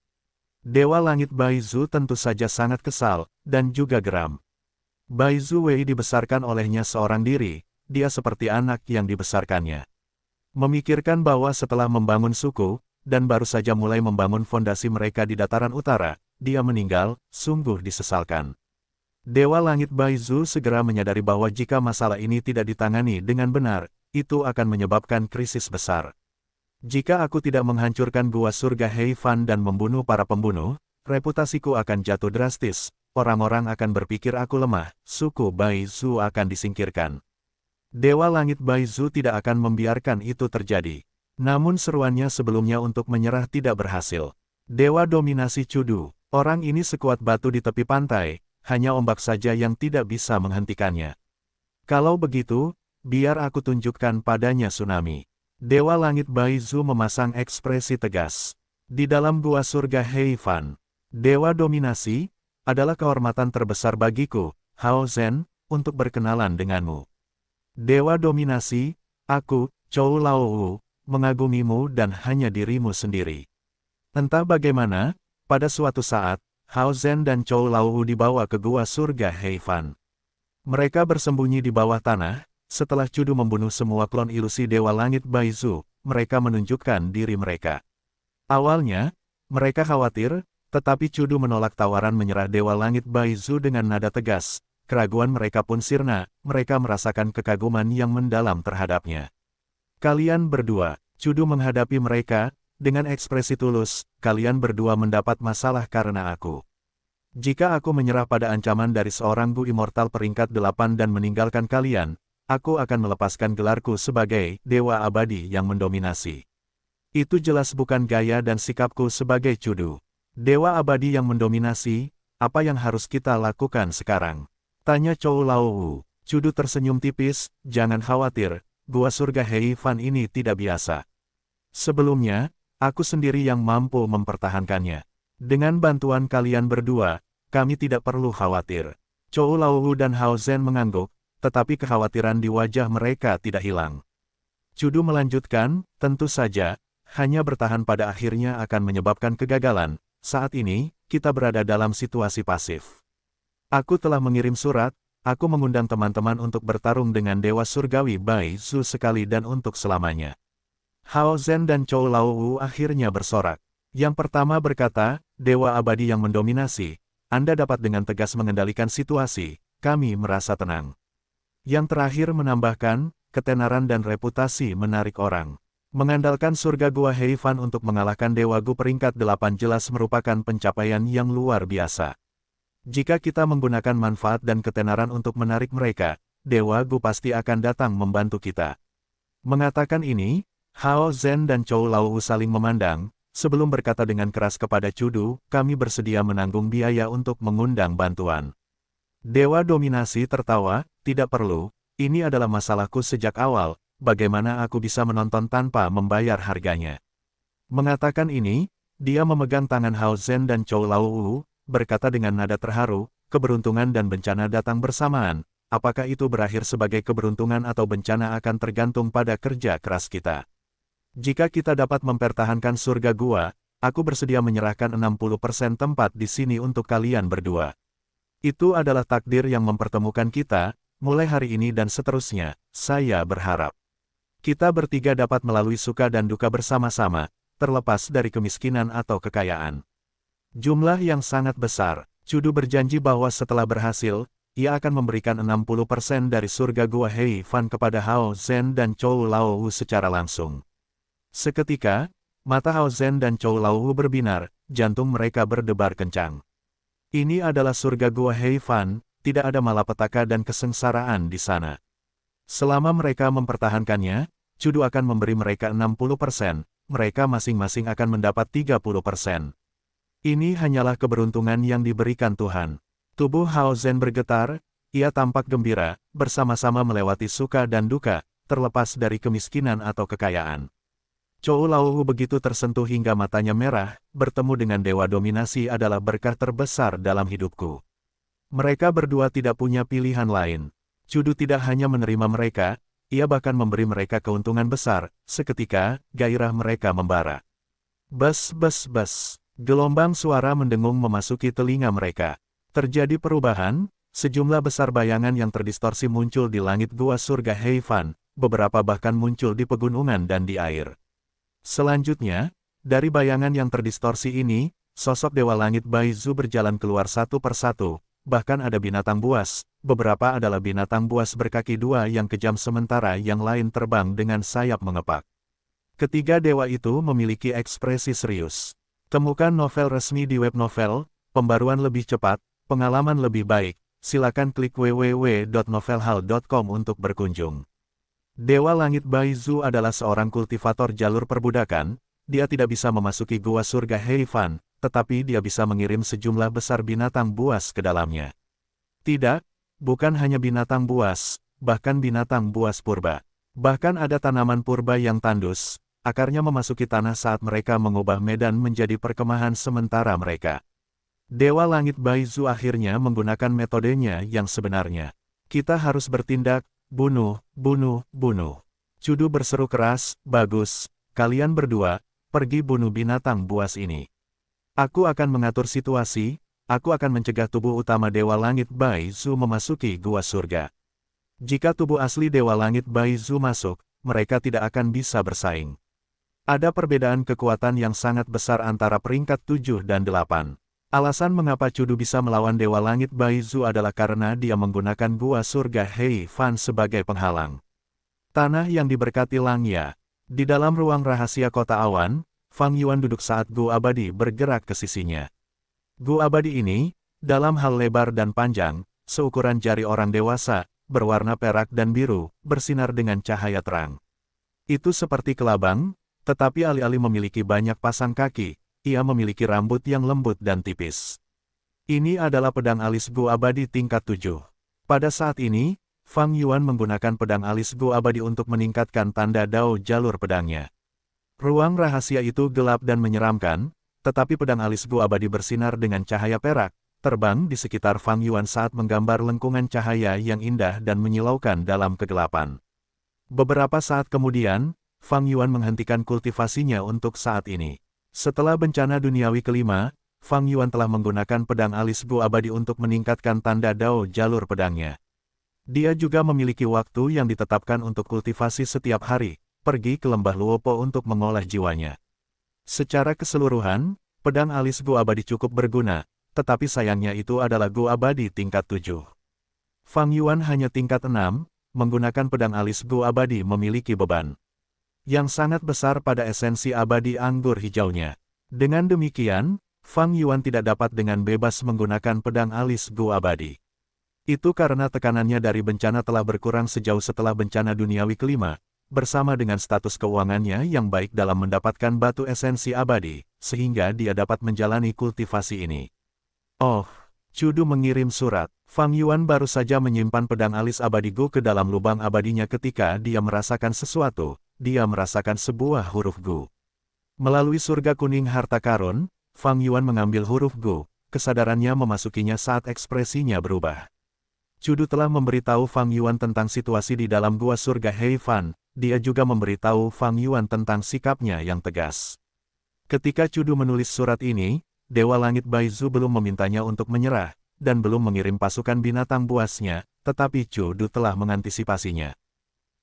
Dewa Langit Baizu tentu saja sangat kesal, dan juga geram. Baizu Wei dibesarkan olehnya seorang diri, dia seperti anak yang dibesarkannya. Memikirkan bahwa setelah membangun suku, dan baru saja mulai membangun fondasi mereka di dataran utara, dia meninggal, sungguh disesalkan. Dewa Langit Baizu segera menyadari bahwa jika masalah ini tidak ditangani dengan benar, itu akan menyebabkan krisis besar. Jika aku tidak menghancurkan gua surga Heifan dan membunuh para pembunuh, reputasiku akan jatuh drastis, orang-orang akan berpikir aku lemah, suku Baizu akan disingkirkan. Dewa Langit Baizu tidak akan membiarkan itu terjadi. Namun seruannya sebelumnya untuk menyerah tidak berhasil. Dewa dominasi Cudu, orang ini sekuat batu di tepi pantai, hanya ombak saja yang tidak bisa menghentikannya. Kalau begitu, biar aku tunjukkan padanya tsunami. Dewa Langit Baizu memasang ekspresi tegas. Di dalam gua surga Heifan, Dewa Dominasi, adalah kehormatan terbesar bagiku, Hao Zhen, untuk berkenalan denganmu. Dewa Dominasi, aku, Chou Laowu, mengagumimu dan hanya dirimu sendiri. Entah bagaimana, pada suatu saat, Hao Zhen dan Chou Laowu dibawa ke gua surga Heifan. Mereka bersembunyi di bawah tanah. Setelah Cudu membunuh semua klon ilusi Dewa Langit Baizu, mereka menunjukkan diri mereka. Awalnya, mereka khawatir, tetapi Cudu menolak tawaran menyerah Dewa Langit Baizu dengan nada tegas. Keraguan mereka pun sirna, mereka merasakan kekaguman yang mendalam terhadapnya. Kalian berdua, Cudu menghadapi mereka, dengan ekspresi tulus, kalian berdua mendapat masalah karena aku. Jika aku menyerah pada ancaman dari seorang Gu Immortal peringkat 8 dan meninggalkan kalian, aku akan melepaskan gelarku sebagai Dewa Abadi yang mendominasi. Itu jelas bukan gaya dan sikapku sebagai Cudu. Dewa Abadi yang mendominasi, apa yang harus kita lakukan sekarang? Tanya Chou Laowu. Cudu tersenyum tipis, jangan khawatir, gua surga Hei Fan ini tidak biasa. Sebelumnya, aku sendiri yang mampu mempertahankannya. Dengan bantuan kalian berdua, kami tidak perlu khawatir. Chou Laowu dan Hao Zhen mengangguk, tetapi kekhawatiran di wajah mereka tidak hilang. Cudu melanjutkan, tentu saja, hanya bertahan pada akhirnya akan menyebabkan kegagalan. Saat ini, kita berada dalam situasi pasif. Aku telah mengirim surat, aku mengundang teman-teman untuk bertarung dengan Dewa Surgawi Bai Zu sekali dan untuk selamanya. Hao Zhen dan Chou Laowu akhirnya bersorak. Yang pertama berkata, Dewa Abadi yang mendominasi, Anda dapat dengan tegas mengendalikan situasi, kami merasa tenang. Yang terakhir menambahkan, ketenaran dan reputasi menarik orang. Mengandalkan surga Gua Hei Fan untuk mengalahkan Dewa Gu peringkat 8 jelas merupakan pencapaian yang luar biasa. Jika kita menggunakan manfaat dan ketenaran untuk menarik mereka, Dewa Gu pasti akan datang membantu kita. Mengatakan ini, Hao Zhen dan Chou Laowu saling memandang, sebelum berkata dengan keras kepada Cudu, kami bersedia menanggung biaya untuk mengundang bantuan. Dewa Dominasi tertawa, tidak perlu, ini adalah masalahku sejak awal. Bagaimana aku bisa menonton tanpa membayar harganya? Mengatakan ini, dia memegang tangan Hao Zhen dan Chou Laowu, berkata dengan nada terharu, keberuntungan dan bencana datang bersamaan, apakah itu berakhir sebagai keberuntungan atau bencana akan tergantung pada kerja keras kita. Jika kita dapat mempertahankan surga gua, aku bersedia menyerahkan 60% tempat di sini untuk kalian berdua. Itu adalah takdir yang mempertemukan kita, mulai hari ini dan seterusnya, saya berharap. Kita bertiga dapat melalui suka dan duka bersama-sama, terlepas dari kemiskinan atau kekayaan. Jumlah yang sangat besar, Cudu berjanji bahwa setelah berhasil, ia akan memberikan 60% dari surga Gua Hei Fan kepada Hao Zhen dan Chou Laowu secara langsung. Seketika, mata Hao Zhen dan Chou Laowu berbinar, jantung mereka berdebar kencang. Ini adalah surga Gua Hei Fan, tidak ada malapetaka dan kesengsaraan di sana. Selama mereka mempertahankannya, Cudu akan memberi mereka 60%, mereka masing-masing akan mendapat 30%. Ini hanyalah keberuntungan yang diberikan Tuhan. Tubuh Hao Zhen bergetar, ia tampak gembira, bersama-sama melewati suka dan duka, terlepas dari kemiskinan atau kekayaan. Chou Laowu begitu tersentuh hingga matanya merah, bertemu dengan Dewa Dominasi adalah berkah terbesar dalam hidupku. Mereka berdua tidak punya pilihan lain. Cudu tidak hanya menerima mereka, ia bahkan memberi mereka keuntungan besar, seketika, gairah mereka membara. Bes bes bes, gelombang suara mendengung memasuki telinga mereka. Terjadi perubahan, sejumlah besar bayangan yang terdistorsi muncul di langit gua surga Hei Fan, beberapa bahkan muncul di pegunungan dan di air. Selanjutnya, dari bayangan yang terdistorsi ini, sosok Dewa Langit Bai Zu berjalan keluar satu persatu. Bahkan ada binatang buas, beberapa adalah binatang buas berkaki dua yang kejam sementara yang lain terbang dengan sayap mengepak. Ketiga dewa itu memiliki ekspresi serius. Temukan novel resmi di web novel, pembaruan lebih cepat, pengalaman lebih baik, silakan klik www.novelhal.com untuk berkunjung. Dewa Langit Bai Zu adalah seorang kultivator jalur perbudakan, dia tidak bisa memasuki gua surga Hei Fan, tetapi dia bisa mengirim sejumlah besar binatang buas ke dalamnya. Tidak, bukan hanya binatang buas, bahkan binatang buas purba. Bahkan ada tanaman purba yang tandus, akarnya memasuki tanah saat mereka mengubah medan menjadi perkemahan sementara mereka. Dewa Langit Bai Zu akhirnya menggunakan metodenya yang sebenarnya. Kita harus bertindak, bunuh, bunuh, bunuh. Cudu berseru keras, bagus, kalian berdua, pergi bunuh binatang buas ini. Aku akan mengatur situasi, aku akan mencegah tubuh utama Dewa Langit Bai Zu memasuki gua surga. Jika tubuh asli Dewa Langit Bai Zu masuk, mereka tidak akan bisa bersaing. Ada perbedaan kekuatan yang sangat besar antara peringkat 7 dan 8. Alasan mengapa Cudu bisa melawan Dewa Langit Bai Zu adalah karena dia menggunakan gua surga Hei Fan sebagai penghalang. Tanah yang diberkati Langya. Di dalam ruang rahasia kota awan, Fang Yuan duduk saat Gu Abadi bergerak ke sisinya. Gu Abadi ini, dalam hal lebar dan panjang, seukuran jari orang dewasa, berwarna perak dan biru, bersinar dengan cahaya terang. Itu seperti kelabang, tetapi alih-alih memiliki banyak pasang kaki, ia memiliki rambut yang lembut dan tipis. Ini adalah pedang alis Gu Abadi tingkat 7. Pada saat ini, Fang Yuan menggunakan pedang alis Gu Abadi untuk meningkatkan tanda Dao jalur pedangnya. Ruang rahasia itu gelap dan menyeramkan, tetapi pedang alis Gu Abadi bersinar dengan cahaya perak, terbang di sekitar Fang Yuan saat menggambar lengkungan cahaya yang indah dan menyilaukan dalam kegelapan. Beberapa saat kemudian, Fang Yuan menghentikan kultivasinya untuk saat ini. Setelah bencana duniawi kelima, Fang Yuan telah menggunakan pedang alis Gu Abadi untuk meningkatkan tanda Dao jalur pedangnya. Dia juga memiliki waktu yang ditetapkan untuk kultivasi setiap hari, pergi ke lembah Luopo untuk mengolah jiwanya. Secara keseluruhan, pedang alis Gu Abadi cukup berguna, tetapi sayangnya itu adalah Gu Abadi tingkat 7. Fang Yuan hanya tingkat 6, menggunakan pedang alis Gu Abadi memiliki beban yang sangat besar pada esensi abadi anggur hijaunya. Dengan demikian, Fang Yuan tidak dapat dengan bebas menggunakan pedang alis Gu Abadi. Itu karena tekanannya dari bencana telah berkurang sejauh setelah bencana duniawi kelima, bersama dengan status keuangannya yang baik dalam mendapatkan batu esensi abadi, sehingga dia dapat menjalani kultivasi ini. Oh, Cudu mengirim surat. Fang Yuan baru saja menyimpan pedang alis abadi Gu ke dalam lubang abadinya ketika dia merasakan sesuatu, dia merasakan sebuah huruf Gu. Melalui surga kuning harta karun, Fang Yuan mengambil huruf Gu, kesadarannya memasukinya saat ekspresinya berubah. Cudu telah memberitahu Fang Yuan tentang situasi di dalam gua surga Heifan, dia juga memberitahu Fang Yuan tentang sikapnya yang tegas. Ketika Cudu menulis surat ini, Dewa Langit Baizu belum memintanya untuk menyerah, dan belum mengirim pasukan binatang buasnya, tetapi Cudu telah mengantisipasinya.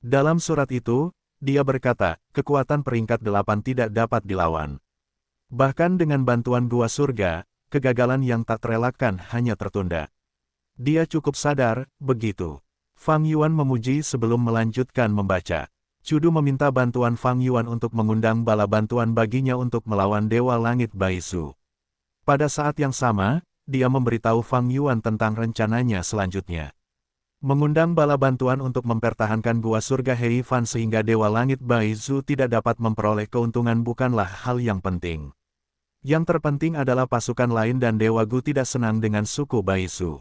Dalam surat itu, dia berkata, kekuatan peringkat 8 tidak dapat dilawan. Bahkan dengan bantuan gua surga, kegagalan yang tak terelakkan hanya tertunda. Dia cukup sadar, begitu. Fang Yuan memuji sebelum melanjutkan membaca. Cudu meminta bantuan Fang Yuan untuk mengundang bala bantuan baginya untuk melawan Dewa Langit Baizu. Pada saat yang sama, dia memberitahu Fang Yuan tentang rencananya selanjutnya. Mengundang bala bantuan untuk mempertahankan gua surga Heifan sehingga Dewa Langit Baizu tidak dapat memperoleh keuntungan bukanlah hal yang penting. Yang terpenting adalah pasukan lain dan Dewa Gu tidak senang dengan suku Baizu.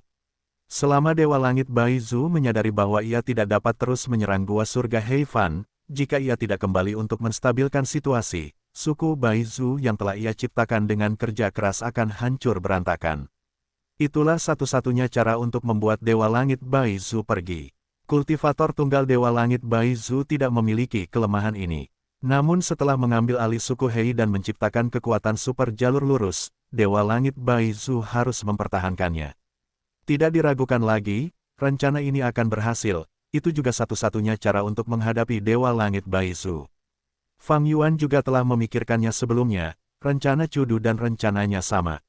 Selama Dewa Langit Baizu menyadari bahwa ia tidak dapat terus menyerang gua surga Heifan, jika ia tidak kembali untuk menstabilkan situasi, suku Baizu yang telah ia ciptakan dengan kerja keras akan hancur berantakan. Itulah satu-satunya cara untuk membuat Dewa Langit Baizu pergi. Kultivator tunggal Dewa Langit Baizu tidak memiliki kelemahan ini. Namun setelah mengambil alih suku Hei dan menciptakan kekuatan super jalur lurus, Dewa Langit Baizu harus mempertahankannya. Tidak diragukan lagi, rencana ini akan berhasil, itu juga satu-satunya cara untuk menghadapi Dewa Langit Baizu. Fang Yuan juga telah memikirkannya sebelumnya, rencana Cudu dan rencananya sama.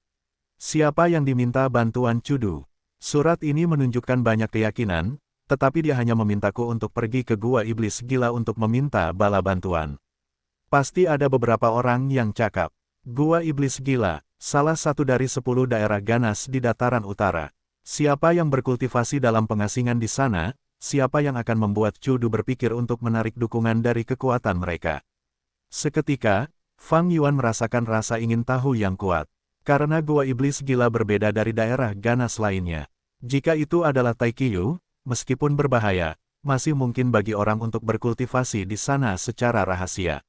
Siapa yang diminta bantuan Cudu? Surat ini menunjukkan banyak keyakinan, tetapi dia hanya memintaku untuk pergi ke Gua Iblis Gila untuk meminta bala bantuan. Pasti ada beberapa orang yang cakap. Gua Iblis Gila, salah satu dari 10 daerah ganas di dataran utara. Siapa yang berkultivasi dalam pengasingan di sana, siapa yang akan membuat Cudu berpikir untuk menarik dukungan dari kekuatan mereka? Seketika, Fang Yuan merasakan rasa ingin tahu yang kuat. Karena Gua Iblis Gila berbeda dari daerah ganas lainnya. Jika itu adalah Taikiyu, meskipun berbahaya, masih mungkin bagi orang untuk berkultivasi di sana secara rahasia.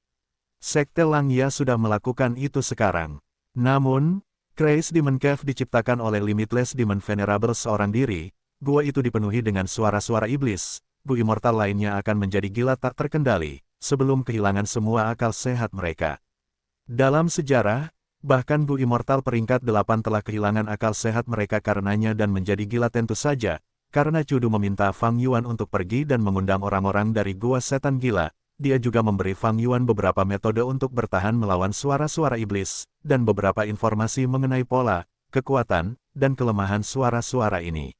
Sekte Langya sudah melakukan itu sekarang. Namun, Crazy Demon Cave diciptakan oleh Limitless Demon Venerable seorang diri, gua itu dipenuhi dengan suara-suara iblis, Gu Immortal lainnya akan menjadi gila tak terkendali, sebelum kehilangan semua akal sehat mereka. Dalam sejarah, bahkan Gu Immortal peringkat 8 telah kehilangan akal sehat mereka karenanya dan menjadi gila tentu saja. Karena Cudu meminta Fang Yuan untuk pergi dan mengundang orang-orang dari Gua Setan Gila, dia juga memberi Fang Yuan beberapa metode untuk bertahan melawan suara-suara iblis, dan beberapa informasi mengenai pola, kekuatan, dan kelemahan suara-suara ini.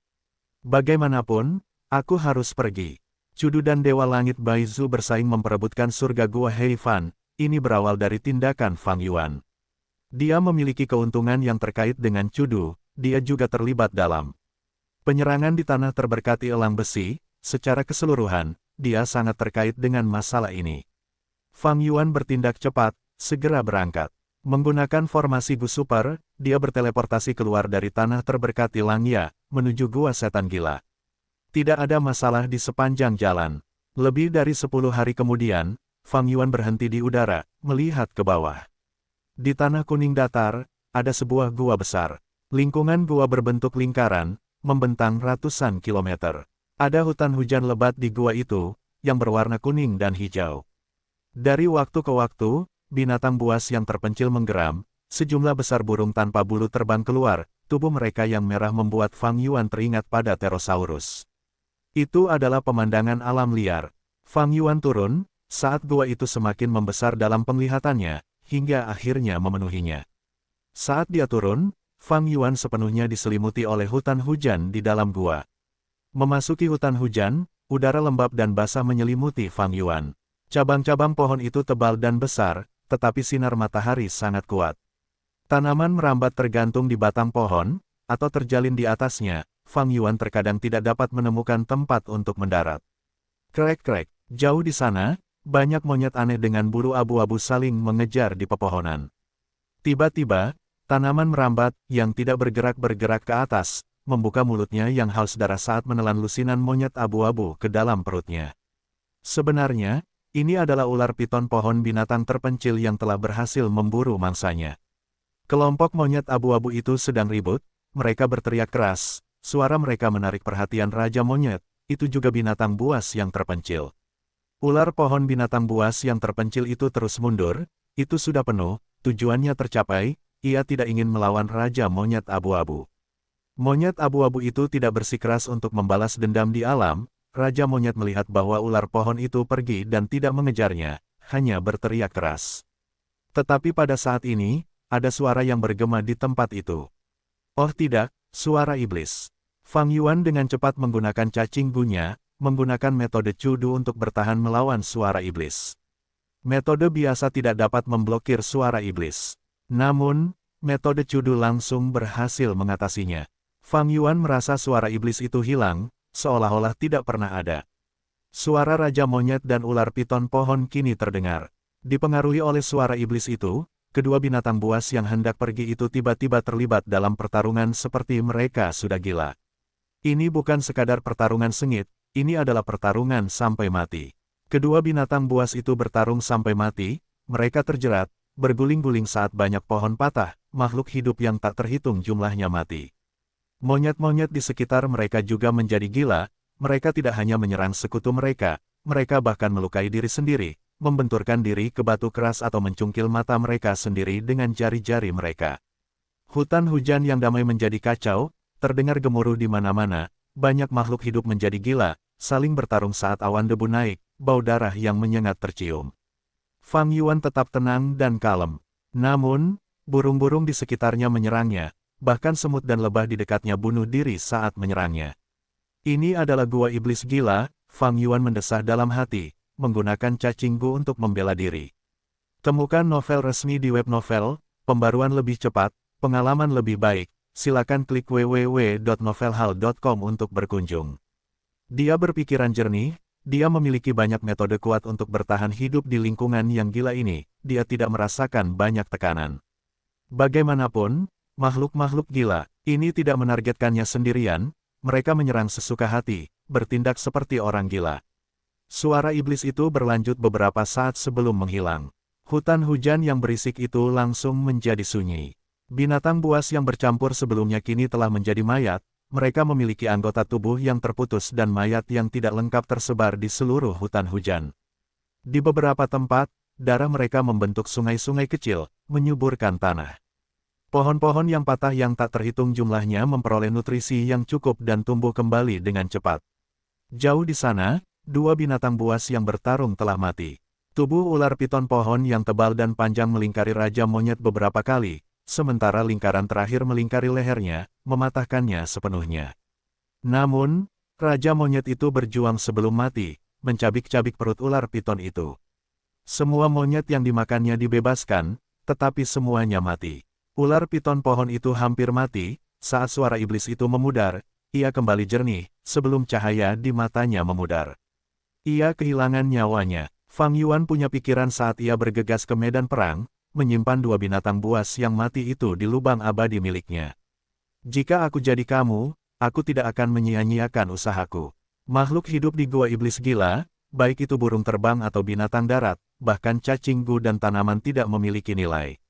Bagaimanapun, aku harus pergi. Cudu dan Dewa Langit Baizu bersaing memperebutkan surga Gua Heifan. Ini berawal dari tindakan Fang Yuan. Dia memiliki keuntungan yang terkait dengan Cudu, dia juga terlibat dalam penyerangan di tanah terberkati elang besi. Secara keseluruhan, dia sangat terkait dengan masalah ini. Fang Yuan bertindak cepat, segera berangkat. Menggunakan formasi Gu Super, dia berteleportasi keluar dari tanah terberkati Langya, menuju Gua Setan Gila. Tidak ada masalah di sepanjang jalan. Lebih dari 10 hari kemudian, Fang Yuan berhenti di udara, melihat ke bawah. Di tanah kuning datar, ada sebuah gua besar. Lingkungan gua berbentuk lingkaran, membentang ratusan kilometer. Ada hutan hujan lebat di gua itu, yang berwarna kuning dan hijau. Dari waktu ke waktu, binatang buas yang terpencil menggeram, sejumlah besar burung tanpa bulu terbang keluar, tubuh mereka yang merah membuat Fang Yuan teringat pada Pterosaurus. Itu adalah pemandangan alam liar. Fang Yuan turun, saat gua itu semakin membesar dalam penglihatannya, hingga akhirnya memenuhinya. Saat dia turun, Fang Yuan sepenuhnya diselimuti oleh hutan hujan di dalam gua. Memasuki hutan hujan, udara lembab dan basah menyelimuti Fang Yuan. Cabang-cabang pohon itu tebal dan besar, tetapi sinar matahari sangat kuat. Tanaman merambat tergantung di batang pohon, atau terjalin di atasnya. Fang Yuan terkadang tidak dapat menemukan tempat untuk mendarat. Krek-krek, jauh di sana, banyak monyet aneh dengan bulu abu-abu saling mengejar di pepohonan. Tiba-tiba, tanaman merambat, yang tidak bergerak ke atas, membuka mulutnya yang haus darah saat menelan lusinan monyet abu-abu ke dalam perutnya. Sebenarnya, ini adalah ular piton pohon binatang terpencil yang telah berhasil memburu mangsanya. Kelompok monyet abu-abu itu sedang ribut, mereka berteriak keras, suara mereka menarik perhatian Raja Monyet, itu juga binatang buas yang terpencil. Ular pohon binatang buas yang terpencil itu terus mundur, itu sudah penuh, tujuannya tercapai, ia tidak ingin melawan Raja Monyet abu-abu. Monyet abu-abu itu tidak bersikeras untuk membalas dendam di alam, Raja Monyet melihat bahwa ular pohon itu pergi dan tidak mengejarnya, hanya berteriak keras. Tetapi pada saat ini, ada suara yang bergema di tempat itu. Oh tidak, suara iblis. Fang Yuan dengan cepat menggunakan cacing gunya, menggunakan metode Cudu untuk bertahan melawan suara iblis. Metode biasa tidak dapat memblokir suara iblis. Namun, metode Cudu langsung berhasil mengatasinya. Fang Yuan merasa suara iblis itu hilang, seolah-olah tidak pernah ada. Suara Raja Monyet dan ular piton pohon kini terdengar. Dipengaruhi oleh suara iblis itu, kedua binatang buas yang hendak pergi itu tiba-tiba terlibat dalam pertarungan seperti mereka sudah gila. Ini bukan sekadar pertarungan sengit, ini adalah pertarungan sampai mati. Kedua binatang buas itu bertarung sampai mati, mereka terjerat, berguling-guling saat banyak pohon patah, makhluk hidup yang tak terhitung jumlahnya mati. Monyet-monyet di sekitar mereka juga menjadi gila, mereka tidak hanya menyerang sekutu mereka bahkan melukai diri sendiri, membenturkan diri ke batu keras atau mencungkil mata mereka sendiri dengan jari-jari mereka. Hutan hujan yang damai menjadi kacau, terdengar gemuruh di mana-mana, banyak makhluk hidup menjadi gila, saling bertarung saat awan debu naik, bau darah yang menyengat tercium. Fang Yuan tetap tenang dan kalem. Namun, burung-burung di sekitarnya menyerangnya, bahkan semut dan lebah di dekatnya bunuh diri saat menyerangnya. Ini adalah gua iblis gila, Fang Yuan mendesah dalam hati, menggunakan cacing gu untuk membela diri. Temukan novel resmi di web novel, pembaruan lebih cepat, pengalaman lebih baik. Silakan klik www.novelhal.com untuk berkunjung. Dia berpikiran jernih, dia memiliki banyak metode kuat untuk bertahan hidup di lingkungan yang gila ini, dia tidak merasakan banyak tekanan. Bagaimanapun, makhluk-makhluk gila ini tidak menargetkannya sendirian, mereka menyerang sesuka hati, bertindak seperti orang gila. Suara iblis itu berlanjut beberapa saat sebelum menghilang. Hutan hujan yang berisik itu langsung menjadi sunyi. Binatang buas yang bercampur sebelumnya kini telah menjadi mayat, mereka memiliki anggota tubuh yang terputus dan mayat yang tidak lengkap tersebar di seluruh hutan hujan. Di beberapa tempat, darah mereka membentuk sungai-sungai kecil, menyuburkan tanah. Pohon-pohon yang patah yang tak terhitung jumlahnya memperoleh nutrisi yang cukup dan tumbuh kembali dengan cepat. Jauh di sana, dua binatang buas yang bertarung telah mati. Tubuh ular piton pohon yang tebal dan panjang melingkari Raja Monyet beberapa kali, sementara lingkaran terakhir melingkari lehernya, mematahkannya sepenuhnya. Namun, Raja monyet itu berjuang sebelum mati, mencabik-cabik perut ular piton itu. Semua monyet yang dimakannya dibebaskan, tetapi semuanya mati. Ular piton pohon itu hampir mati, saat suara iblis itu memudar, ia kembali jernih, sebelum cahaya di matanya memudar. Ia kehilangan nyawanya. Fang Yuan punya pikiran saat ia bergegas ke medan perang, menyimpan dua binatang buas yang mati itu di lubang abadi miliknya. Jika aku jadi kamu, aku tidak akan menyia-nyiakan usahaku. Makhluk hidup di gua iblis gila, baik itu burung terbang atau binatang darat, bahkan cacing gu dan tanaman tidak memiliki nilai.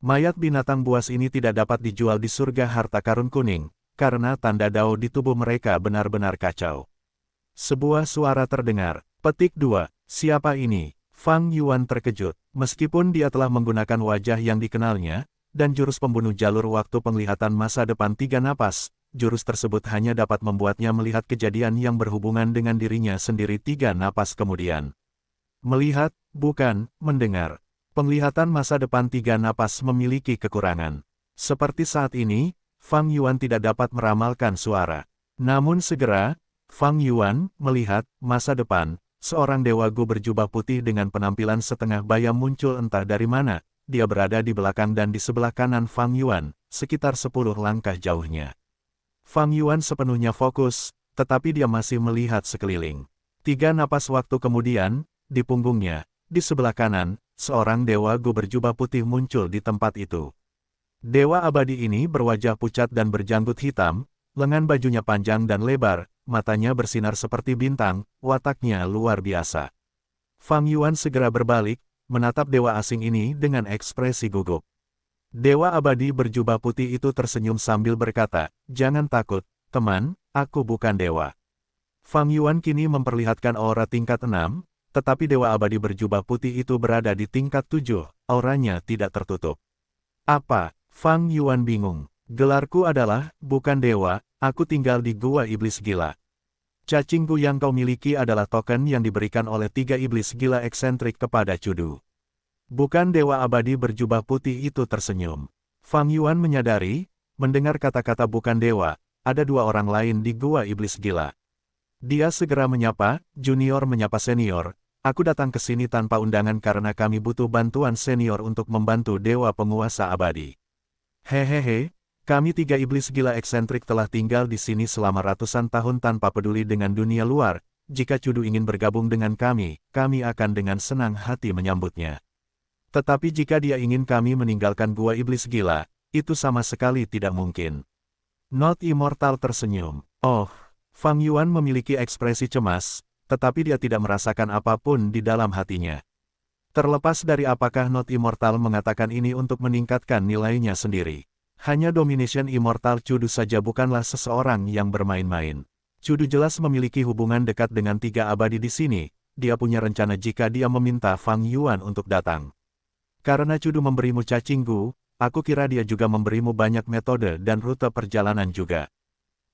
Mayat binatang buas ini tidak dapat dijual di surga harta karun kuning, karena tanda dao di tubuh mereka benar-benar kacau. Sebuah suara terdengar. Petik 2. Siapa ini? Fang Yuan terkejut, meskipun dia telah menggunakan wajah yang dikenalnya, dan jurus pembunuh jalur waktu penglihatan masa depan 3 napas, jurus tersebut hanya dapat membuatnya melihat kejadian yang berhubungan dengan dirinya sendiri 3 napas kemudian. Melihat, bukan, mendengar. Penglihatan masa depan 3 napas memiliki kekurangan. Seperti saat ini, Fang Yuan tidak dapat meramalkan suara. Namun segera, Fang Yuan melihat masa depan. Seorang dewa gu berjubah putih dengan penampilan setengah bayam muncul entah dari mana. Dia berada di belakang dan di sebelah kanan Fang Yuan, sekitar 10 langkah jauhnya. Fang Yuan sepenuhnya fokus, tetapi dia masih melihat sekeliling. 3 napas waktu kemudian, di punggungnya, di sebelah kanan, seorang dewa gu berjubah putih muncul di tempat itu. Dewa abadi ini berwajah pucat dan berjanggut hitam, lengan bajunya panjang dan lebar, matanya bersinar seperti bintang, wataknya luar biasa. Fang Yuan segera berbalik, menatap dewa asing ini dengan ekspresi gugup. Dewa abadi berjubah putih itu tersenyum sambil berkata, "Jangan takut, teman, aku bukan dewa." Fang Yuan kini memperlihatkan aura tingkat 6, tetapi dewa abadi berjubah putih itu berada di tingkat 7, auranya tidak tertutup. Apa? Fang Yuan bingung. Gelarku adalah, bukan dewa, aku tinggal di gua iblis gila. Cacing gu yang kau miliki adalah token yang diberikan oleh 3 iblis gila eksentrik kepada Cudu. Bukan dewa abadi berjubah putih itu tersenyum. Fang Yuan menyadari, mendengar kata-kata bukan dewa, ada 2 orang lain di gua iblis gila. Dia segera menyapa, junior menyapa senior, aku datang ke sini tanpa undangan karena kami butuh bantuan senior untuk membantu dewa penguasa abadi. Hehehe. Kami 3 iblis gila eksentrik telah tinggal di sini selama ratusan tahun tanpa peduli dengan dunia luar. Jika Cudu ingin bergabung dengan kami akan dengan senang hati menyambutnya. Tetapi jika dia ingin kami meninggalkan gua iblis gila, itu sama sekali tidak mungkin. Not Immortal tersenyum. Oh, Fang Yuan memiliki ekspresi cemas, tetapi dia tidak merasakan apapun di dalam hatinya. Terlepas dari apakah Not Immortal mengatakan ini untuk meningkatkan nilainya sendiri. Hanya Domination Immortal Cudu saja bukanlah seseorang yang bermain-main. Cudu jelas memiliki hubungan dekat dengan 3 abadi di sini, dia punya rencana jika dia meminta Fang Yuan untuk datang. Karena Cudu memberimu cacing gu, aku kira dia juga memberimu banyak metode dan rute perjalanan juga.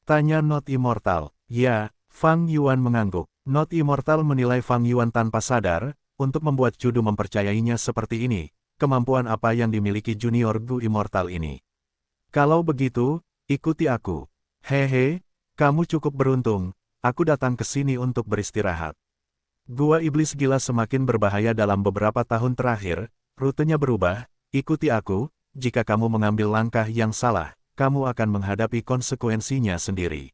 Tanya Not Immortal. Ya, Fang Yuan mengangguk. Not Immortal menilai Fang Yuan tanpa sadar, untuk membuat Cudu mempercayainya seperti ini, kemampuan apa yang dimiliki junior gu Immortal ini. Kalau begitu, ikuti aku. Hehe, kamu cukup beruntung, aku datang ke sini untuk beristirahat. Gua iblis gila semakin berbahaya dalam beberapa tahun terakhir, rutenya berubah, ikuti aku, jika kamu mengambil langkah yang salah, kamu akan menghadapi konsekuensinya sendiri.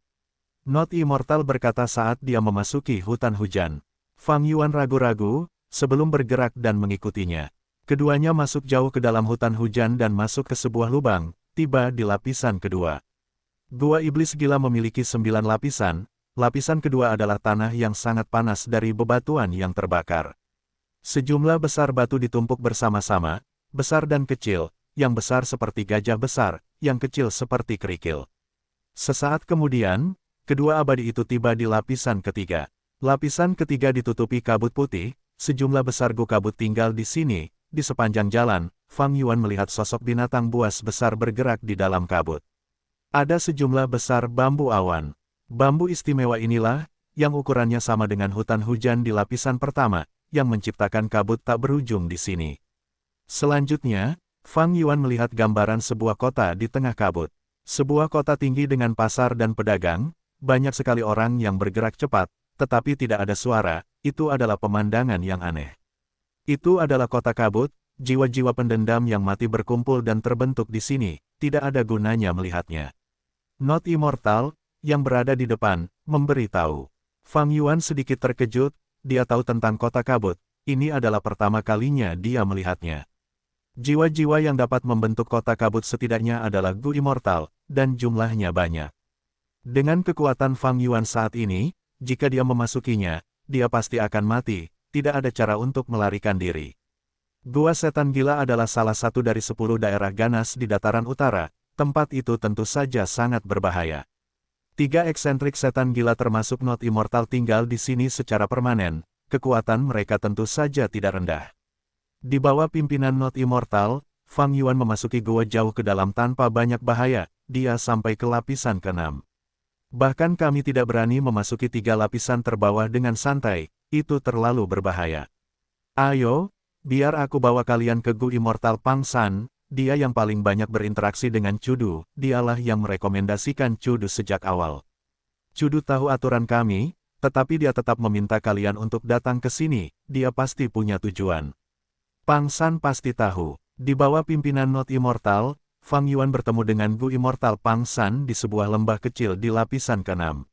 Not Immortal berkata saat dia memasuki hutan hujan. Fang Yuan ragu-ragu, sebelum bergerak dan mengikutinya. Keduanya masuk jauh ke dalam hutan hujan dan masuk ke sebuah lubang, tiba di lapisan kedua. Gua iblis gila memiliki 9 lapisan, lapisan kedua adalah tanah yang sangat panas dari bebatuan yang terbakar. Sejumlah besar batu ditumpuk bersama-sama, besar dan kecil, yang besar seperti gajah besar, yang kecil seperti kerikil. Sesaat kemudian, kedua abadi itu tiba di lapisan ketiga. Lapisan ketiga ditutupi kabut putih, sejumlah besar gu kabut tinggal di sini, di sepanjang jalan. Fang Yuan melihat sosok binatang buas besar bergerak di dalam kabut. Ada sejumlah besar bambu awan. Bambu istimewa inilah, yang ukurannya sama dengan hutan hujan di lapisan pertama, yang menciptakan kabut tak berujung di sini. Selanjutnya, Fang Yuan melihat gambaran sebuah kota di tengah kabut. Sebuah kota tinggi dengan pasar dan pedagang, banyak sekali orang yang bergerak cepat, tetapi tidak ada suara, itu adalah pemandangan yang aneh. Itu adalah kota kabut, jiwa-jiwa pendendam yang mati berkumpul dan terbentuk di sini, tidak ada gunanya melihatnya. Not Immortal, yang berada di depan, memberitahu. Fang Yuan sedikit terkejut, dia tahu tentang kota kabut, ini adalah pertama kalinya dia melihatnya. Jiwa-jiwa yang dapat membentuk kota kabut setidaknya adalah Gu Immortal, dan jumlahnya banyak. Dengan kekuatan Fang Yuan saat ini, jika dia memasukinya, dia pasti akan mati, tidak ada cara untuk melarikan diri. Gua Setan Gila adalah salah satu dari 10 daerah ganas di dataran utara, tempat itu tentu saja sangat berbahaya. 3 eksentrik setan gila termasuk Not Immortal tinggal di sini secara permanen, kekuatan mereka tentu saja tidak rendah. Di bawah pimpinan Not Immortal, Fang Yuan memasuki gua jauh ke dalam tanpa banyak bahaya, dia sampai ke lapisan ke-6. Bahkan kami tidak berani memasuki 3 lapisan terbawah dengan santai, itu terlalu berbahaya. Ayo, biar aku bawa kalian ke Gu Immortal Pang San. Dia yang paling banyak berinteraksi dengan Cudu, dialah yang merekomendasikan Cudu sejak awal. Cudu tahu aturan kami, tetapi dia tetap meminta kalian untuk datang ke sini, dia pasti punya tujuan. Pang San pasti tahu, di bawah pimpinan Not Immortal, Fang Yuan bertemu dengan Gu Immortal Pang San di sebuah lembah kecil di lapisan ke-6.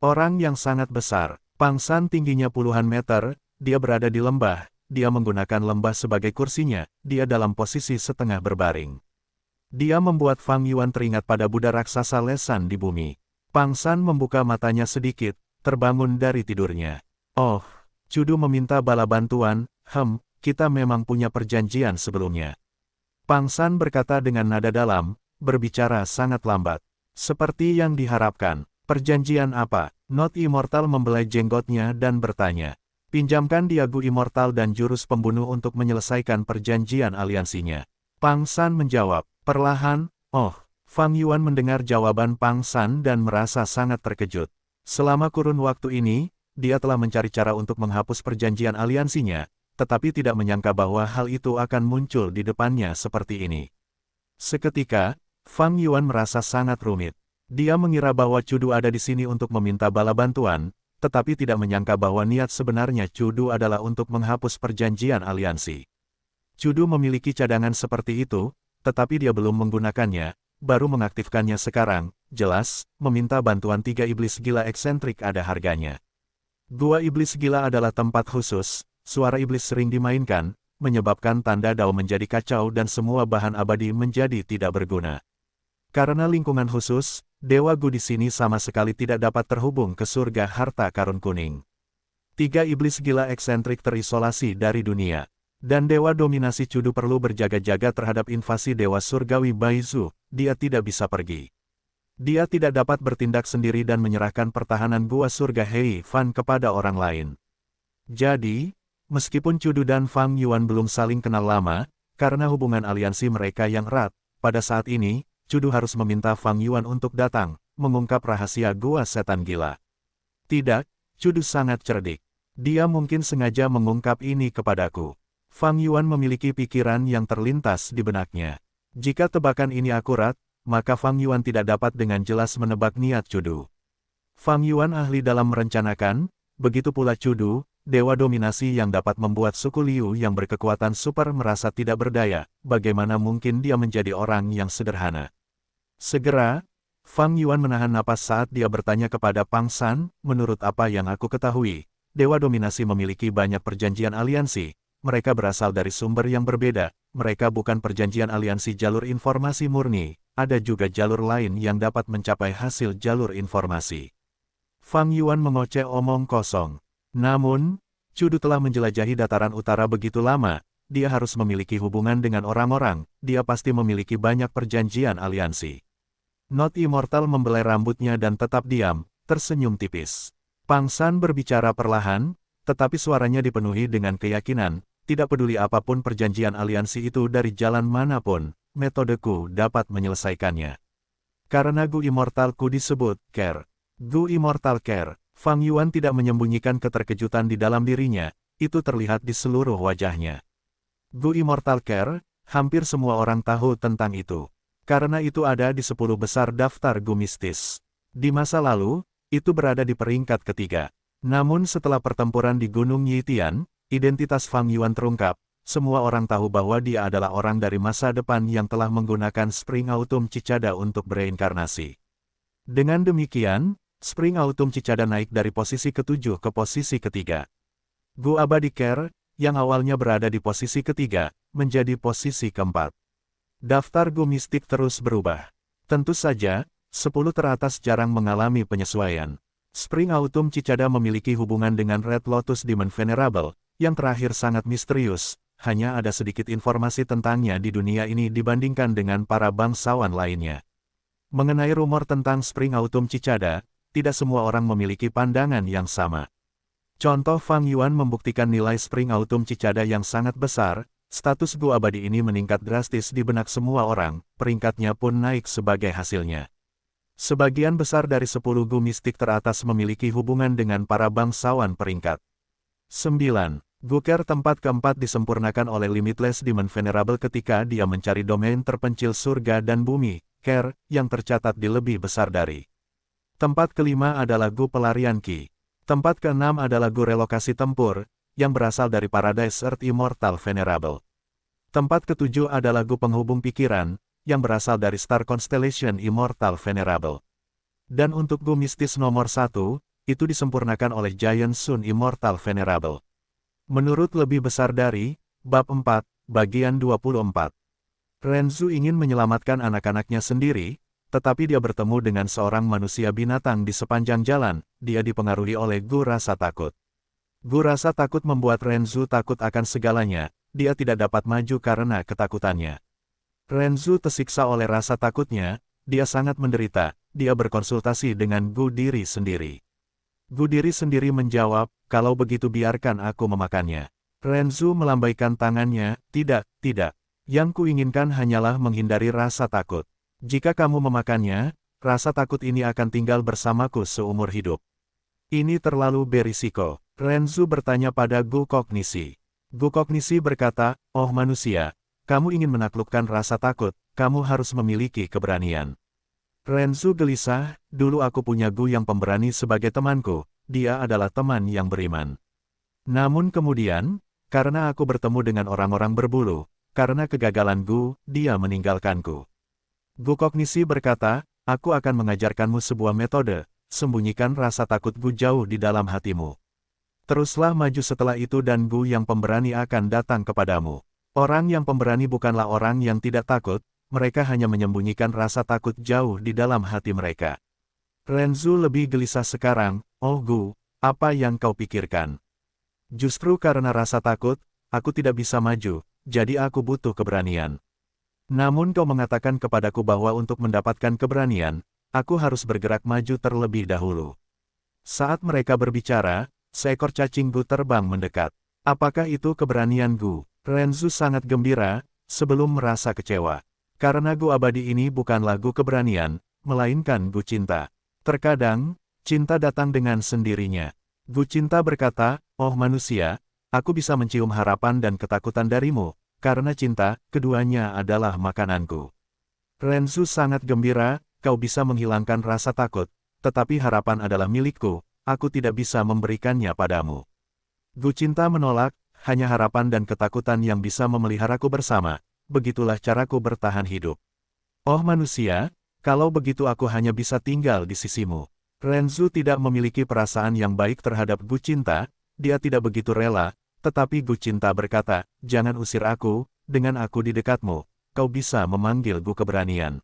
Orang yang sangat besar, Pang San tingginya puluhan meter, dia berada di lembah. Dia menggunakan lembah sebagai kursinya, dia dalam posisi setengah berbaring. Dia membuat Fang Yuan teringat pada Buddha raksasa lesan di bumi. Pang San membuka matanya sedikit, terbangun dari tidurnya. Oh, Cudu meminta bala bantuan, kita memang punya perjanjian sebelumnya. Pang San berkata dengan nada dalam, berbicara sangat lambat. Seperti yang diharapkan, perjanjian apa? Not Immortal membelai jenggotnya dan bertanya. Pinjamkan dia Gu Immortal dan jurus pembunuh untuk menyelesaikan perjanjian aliansinya. Pang San menjawab, perlahan, Fang Yuan mendengar jawaban Pang San dan merasa sangat terkejut. Selama kurun waktu ini, dia telah mencari cara untuk menghapus perjanjian aliansinya, tetapi tidak menyangka bahwa hal itu akan muncul di depannya seperti ini. Seketika, Fang Yuan merasa sangat rumit. Dia mengira bahwa Cudu ada di sini untuk meminta bala bantuan, tetapi tidak menyangka bahwa niat sebenarnya Cudu adalah untuk menghapus perjanjian aliansi. Cudu memiliki cadangan seperti itu, tetapi dia belum menggunakannya, baru mengaktifkannya sekarang, jelas, meminta bantuan 3 iblis gila eksentrik ada harganya. Gua iblis gila adalah tempat khusus, suara iblis sering dimainkan, menyebabkan tanda Dao menjadi kacau dan semua bahan abadi menjadi tidak berguna. Karena lingkungan khusus, Dewa Gu di sini sama sekali tidak dapat terhubung ke surga harta karun kuning. 3 iblis gila eksentrik terisolasi dari dunia. Dan Dewa Dominasi Cudu perlu berjaga-jaga terhadap invasi Dewa Surgawi Baizu, dia tidak bisa pergi. Dia tidak dapat bertindak sendiri dan menyerahkan pertahanan Gua Surga Hei Fan kepada orang lain. Jadi, meskipun Cudu dan Fang Yuan belum saling kenal lama, karena hubungan aliansi mereka yang erat, pada saat ini, Cudu harus meminta Fang Yuan untuk datang, mengungkap rahasia Gua Setan Gila. Tidak, Cudu sangat cerdik. Dia mungkin sengaja mengungkap ini kepadaku. Fang Yuan memiliki pikiran yang terlintas di benaknya. Jika tebakan ini akurat, maka Fang Yuan tidak dapat dengan jelas menebak niat Cudu. Fang Yuan ahli dalam merencanakan, begitu pula Cudu, Dewa Dominasi yang dapat membuat suku Liu yang berkekuatan super merasa tidak berdaya, bagaimana mungkin dia menjadi orang yang sederhana. Segera, Fang Yuan menahan napas saat dia bertanya kepada Pang San, menurut apa yang aku ketahui, Dewa Dominasi memiliki banyak perjanjian aliansi, mereka berasal dari sumber yang berbeda, mereka bukan perjanjian aliansi jalur informasi murni, ada juga jalur lain yang dapat mencapai hasil jalur informasi. Fang Yuan mengoceh omong kosong. Namun, Cudu telah menjelajahi dataran utara begitu lama, dia harus memiliki hubungan dengan orang-orang, dia pasti memiliki banyak perjanjian aliansi. Not Immortal membelai rambutnya dan tetap diam, tersenyum tipis. Pang San berbicara perlahan, tetapi suaranya dipenuhi dengan keyakinan, tidak peduli apapun perjanjian aliansi itu dari jalan manapun, metodeku dapat menyelesaikannya. Karena Gu Immortalku disebut, Care. Gu Immortal Care. Fang Yuan tidak menyembunyikan keterkejutan di dalam dirinya, itu terlihat di seluruh wajahnya. Gu Immortal Care, hampir semua orang tahu tentang itu. Karena itu ada di 10 besar daftar Gu mistis. Di masa lalu, itu berada di peringkat ketiga. Namun setelah pertempuran di Gunung Yitian, identitas Fang Yuan terungkap. Semua orang tahu bahwa dia adalah orang dari masa depan yang telah menggunakan Spring Autumn Cicada untuk bereinkarnasi. Dengan demikian, Spring Autumn Cicada naik dari posisi ketujuh ke posisi ketiga. Gu Abadi Care, yang awalnya berada di posisi ketiga, menjadi posisi keempat. Daftar Gu Mistik terus berubah. Tentu saja, 10 teratas jarang mengalami penyesuaian. Spring Autumn Cicada memiliki hubungan dengan Red Lotus Demon Venerable, yang terakhir sangat misterius, hanya ada sedikit informasi tentangnya di dunia ini dibandingkan dengan para bangsawan lainnya. Mengenai rumor tentang Spring Autumn Cicada, tidak semua orang memiliki pandangan yang sama. Contoh Fang Yuan membuktikan nilai Spring Autumn Cicada yang sangat besar, status Gu Abadi ini meningkat drastis di benak semua orang, peringkatnya pun naik sebagai hasilnya. Sebagian besar dari 10 Gu mistik teratas memiliki hubungan dengan para bangsawan peringkat. 9. Gu Care tempat keempat disempurnakan oleh Limitless Demon Venerable ketika dia mencari domain terpencil surga dan bumi, Care, yang tercatat di lebih besar dari. Tempat kelima adalah Gu Pelarian Ki. Tempat keenam adalah Gu Relokasi Tempur, yang berasal dari Paradise Earth Immortal Venerable. Tempat ketujuh adalah Gu Penghubung Pikiran, yang berasal dari Star Constellation Immortal Venerable. Dan untuk Gu Mistis nomor 1, itu disempurnakan oleh Giant Sun Immortal Venerable. Menurut lebih besar dari, Bab 4, Bagian 24. Renzu ingin menyelamatkan anak-anaknya sendiri, tetapi dia bertemu dengan seorang manusia binatang di sepanjang jalan, dia dipengaruhi oleh Gu Rasa Takut. Gu Rasa Takut membuat Renzu takut akan segalanya, dia tidak dapat maju karena ketakutannya. Renzu tersiksa oleh rasa takutnya, dia sangat menderita, dia berkonsultasi dengan Gu Diri sendiri. Gu Diri sendiri menjawab, kalau begitu biarkan aku memakannya. Renzu melambaikan tangannya, tidak, yang kuinginkan hanyalah menghindari rasa takut. Jika kamu memakannya, rasa takut ini akan tinggal bersamaku seumur hidup. Ini terlalu berisiko. Renzu bertanya pada Gu Kognisi. Gu Kognisi berkata, oh manusia, kamu ingin menaklukkan rasa takut, kamu harus memiliki keberanian. Renzu gelisah, dulu aku punya Gu yang pemberani sebagai temanku, dia adalah teman yang beriman. Namun kemudian, karena aku bertemu dengan orang-orang berbulu, karena kegagalan Gu, dia meninggalkanku. Gu Kognisi berkata, aku akan mengajarkanmu sebuah metode, sembunyikan rasa takut Gu jauh di dalam hatimu. Teruslah maju setelah itu dan Gu yang pemberani akan datang kepadamu. Orang yang pemberani bukanlah orang yang tidak takut, mereka hanya menyembunyikan rasa takut jauh di dalam hati mereka. Renzu lebih gelisah sekarang, oh Gu, apa yang kau pikirkan? Justru karena rasa takut, aku tidak bisa maju, jadi aku butuh keberanian. Namun kau mengatakan kepadaku bahwa untuk mendapatkan keberanian, aku harus bergerak maju terlebih dahulu. Saat mereka berbicara, seekor cacing Gu terbang mendekat. Apakah itu keberanian Gu? Renzu sangat gembira, sebelum merasa kecewa. Karena Gu abadi ini bukanlah Gu keberanian, melainkan Gu cinta. Terkadang, cinta datang dengan sendirinya. Gu cinta berkata, oh manusia, aku bisa mencium harapan dan ketakutan darimu. Karena cinta, keduanya adalah makananku. Renzu sangat gembira, kau bisa menghilangkan rasa takut, tetapi harapan adalah milikku, aku tidak bisa memberikannya padamu. Gu cinta menolak, hanya harapan dan ketakutan yang bisa memeliharaku bersama, begitulah caraku bertahan hidup. Oh manusia, kalau begitu aku hanya bisa tinggal di sisimu. Renzu tidak memiliki perasaan yang baik terhadap Gu cinta, dia tidak begitu rela, tetapi Gu cinta berkata, jangan usir aku, dengan aku di dekatmu, kau bisa memanggil Gu keberanian.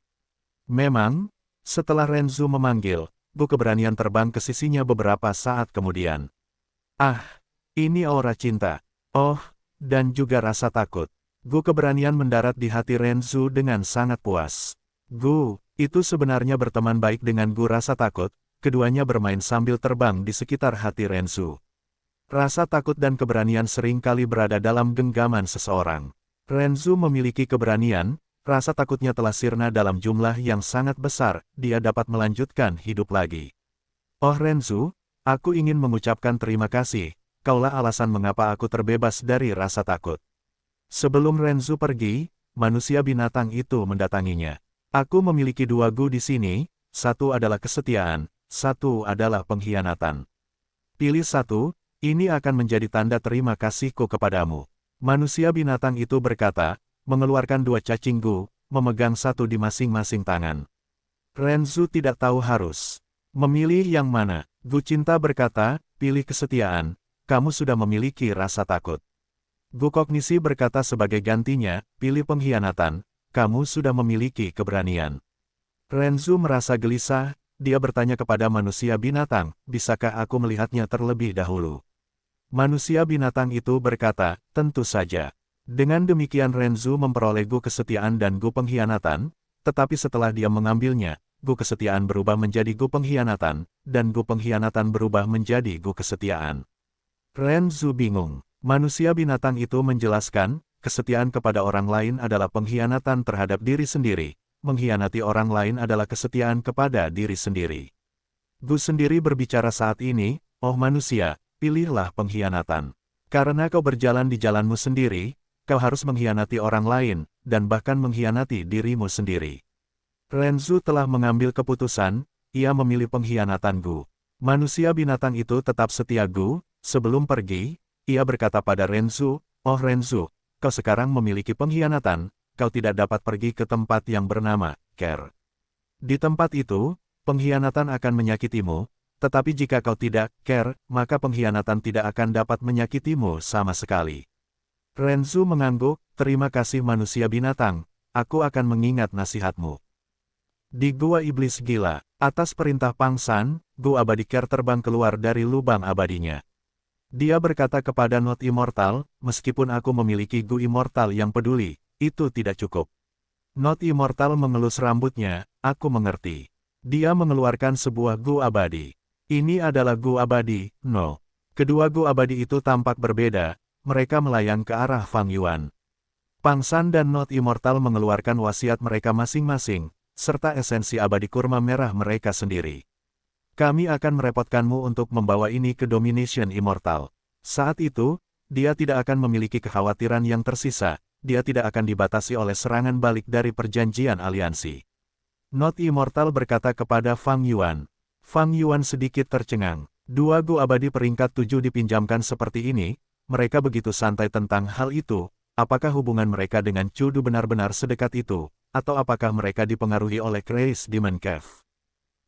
Memang, setelah Renzu memanggil, Gu keberanian terbang ke sisinya beberapa saat kemudian. Ah, ini aura cinta. Oh, dan juga rasa takut. Gu keberanian mendarat di hati Renzu dengan sangat puas. Gu, itu sebenarnya berteman baik dengan Gu rasa takut, keduanya bermain sambil terbang di sekitar hati Renzu. Rasa takut dan keberanian sering kali berada dalam genggaman seseorang. Renzu memiliki keberanian, rasa takutnya telah sirna dalam jumlah yang sangat besar, dia dapat melanjutkan hidup lagi. Oh Renzu, aku ingin mengucapkan terima kasih, kaulah alasan mengapa aku terbebas dari rasa takut. Sebelum Renzu pergi, manusia binatang itu mendatanginya. Aku memiliki 2 Gu di sini, satu adalah kesetiaan, satu adalah pengkhianatan. Pilih satu, ini akan menjadi tanda terima kasihku kepadamu. Manusia binatang itu berkata, mengeluarkan 2 cacing gu, memegang satu di masing-masing tangan. Renzu tidak tahu harus memilih yang mana. Gu Cinta berkata, pilih kesetiaan, kamu sudah memiliki rasa takut. Gu Kognisi berkata sebagai gantinya, pilih pengkhianatan, kamu sudah memiliki keberanian. Renzu merasa gelisah, dia bertanya kepada manusia binatang, bisakah aku melihatnya terlebih dahulu? Manusia binatang itu berkata, tentu saja. Dengan demikian Renzu memperoleh gu kesetiaan dan gu pengkhianatan, tetapi setelah dia mengambilnya, gu kesetiaan berubah menjadi gu pengkhianatan, dan gu pengkhianatan berubah menjadi gu kesetiaan. Renzu bingung. Manusia binatang itu menjelaskan, kesetiaan kepada orang lain adalah pengkhianatan terhadap diri sendiri. Mengkhianati orang lain adalah kesetiaan kepada diri sendiri. Gu sendiri berbicara saat ini, oh manusia, pilihlah pengkhianatan. Karena kau berjalan di jalanmu sendiri, kau harus mengkhianati orang lain, dan bahkan mengkhianati dirimu sendiri. Renzu telah mengambil keputusan, ia memilih pengkhianatan Gu. Manusia binatang itu tetap setia Gu, sebelum pergi, ia berkata pada Renzu, oh Renzu, kau sekarang memiliki pengkhianatan, kau tidak dapat pergi ke tempat yang bernama Ker. Di tempat itu, pengkhianatan akan menyakitimu, tetapi jika kau tidak Ker, maka pengkhianatan tidak akan dapat menyakitimu sama sekali. Renzu mengangguk, terima kasih manusia binatang, aku akan mengingat nasihatmu. Di Gua Iblis Gila, atas perintah Pangsan, Gu Abadi Ker terbang keluar dari lubang abadinya. Dia berkata kepada Not Immortal, meskipun aku memiliki Gu Immortal yang peduli, itu tidak cukup. Not Immortal mengelus rambutnya, aku mengerti. Dia mengeluarkan sebuah Gu abadi. Ini adalah Gu abadi, no. Kedua Gu abadi itu tampak berbeda, mereka melayang ke arah Fang Yuan. Pangsan dan Not Immortal mengeluarkan wasiat mereka masing-masing, serta esensi abadi kurma merah mereka sendiri. Kami akan merepotkanmu untuk membawa ini ke Domination Immortal. Saat itu, dia tidak akan memiliki kekhawatiran yang tersisa. Dia tidak akan dibatasi oleh serangan balik dari perjanjian aliansi. Not Immortal berkata kepada Fang Yuan. Fang Yuan sedikit tercengang. 2 Gu abadi peringkat 7 dipinjamkan seperti ini, mereka begitu santai tentang hal itu, apakah hubungan mereka dengan Chudu benar-benar sedekat itu, atau apakah mereka dipengaruhi oleh Grace Demon Cave?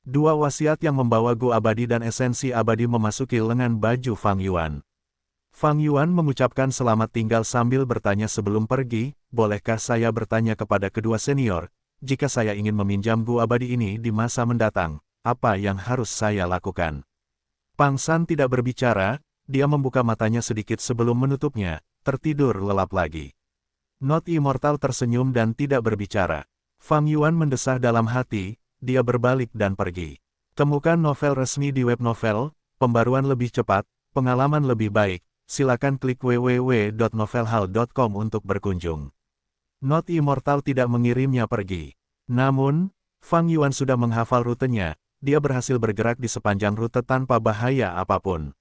2 wasiat yang membawa Gu abadi dan esensi abadi memasuki lengan baju Fang Yuan. Fang Yuan mengucapkan selamat tinggal sambil bertanya sebelum pergi, bolehkah saya bertanya kepada kedua senior, jika saya ingin meminjam Gu abadi ini di masa mendatang, apa yang harus saya lakukan? Pangsan tidak berbicara, dia membuka matanya sedikit sebelum menutupnya, tertidur lelap lagi. Not Immortal tersenyum dan tidak berbicara. Fang Yuan mendesah dalam hati, dia berbalik dan pergi. Temukan novel resmi di web novel, pembaruan lebih cepat, pengalaman lebih baik. Silakan klik www.novelhal.com untuk berkunjung. Not Immortal tidak mengirimnya pergi. Namun, Fang Yuan sudah menghafal rutenya, dia berhasil bergerak di sepanjang rute tanpa bahaya apapun.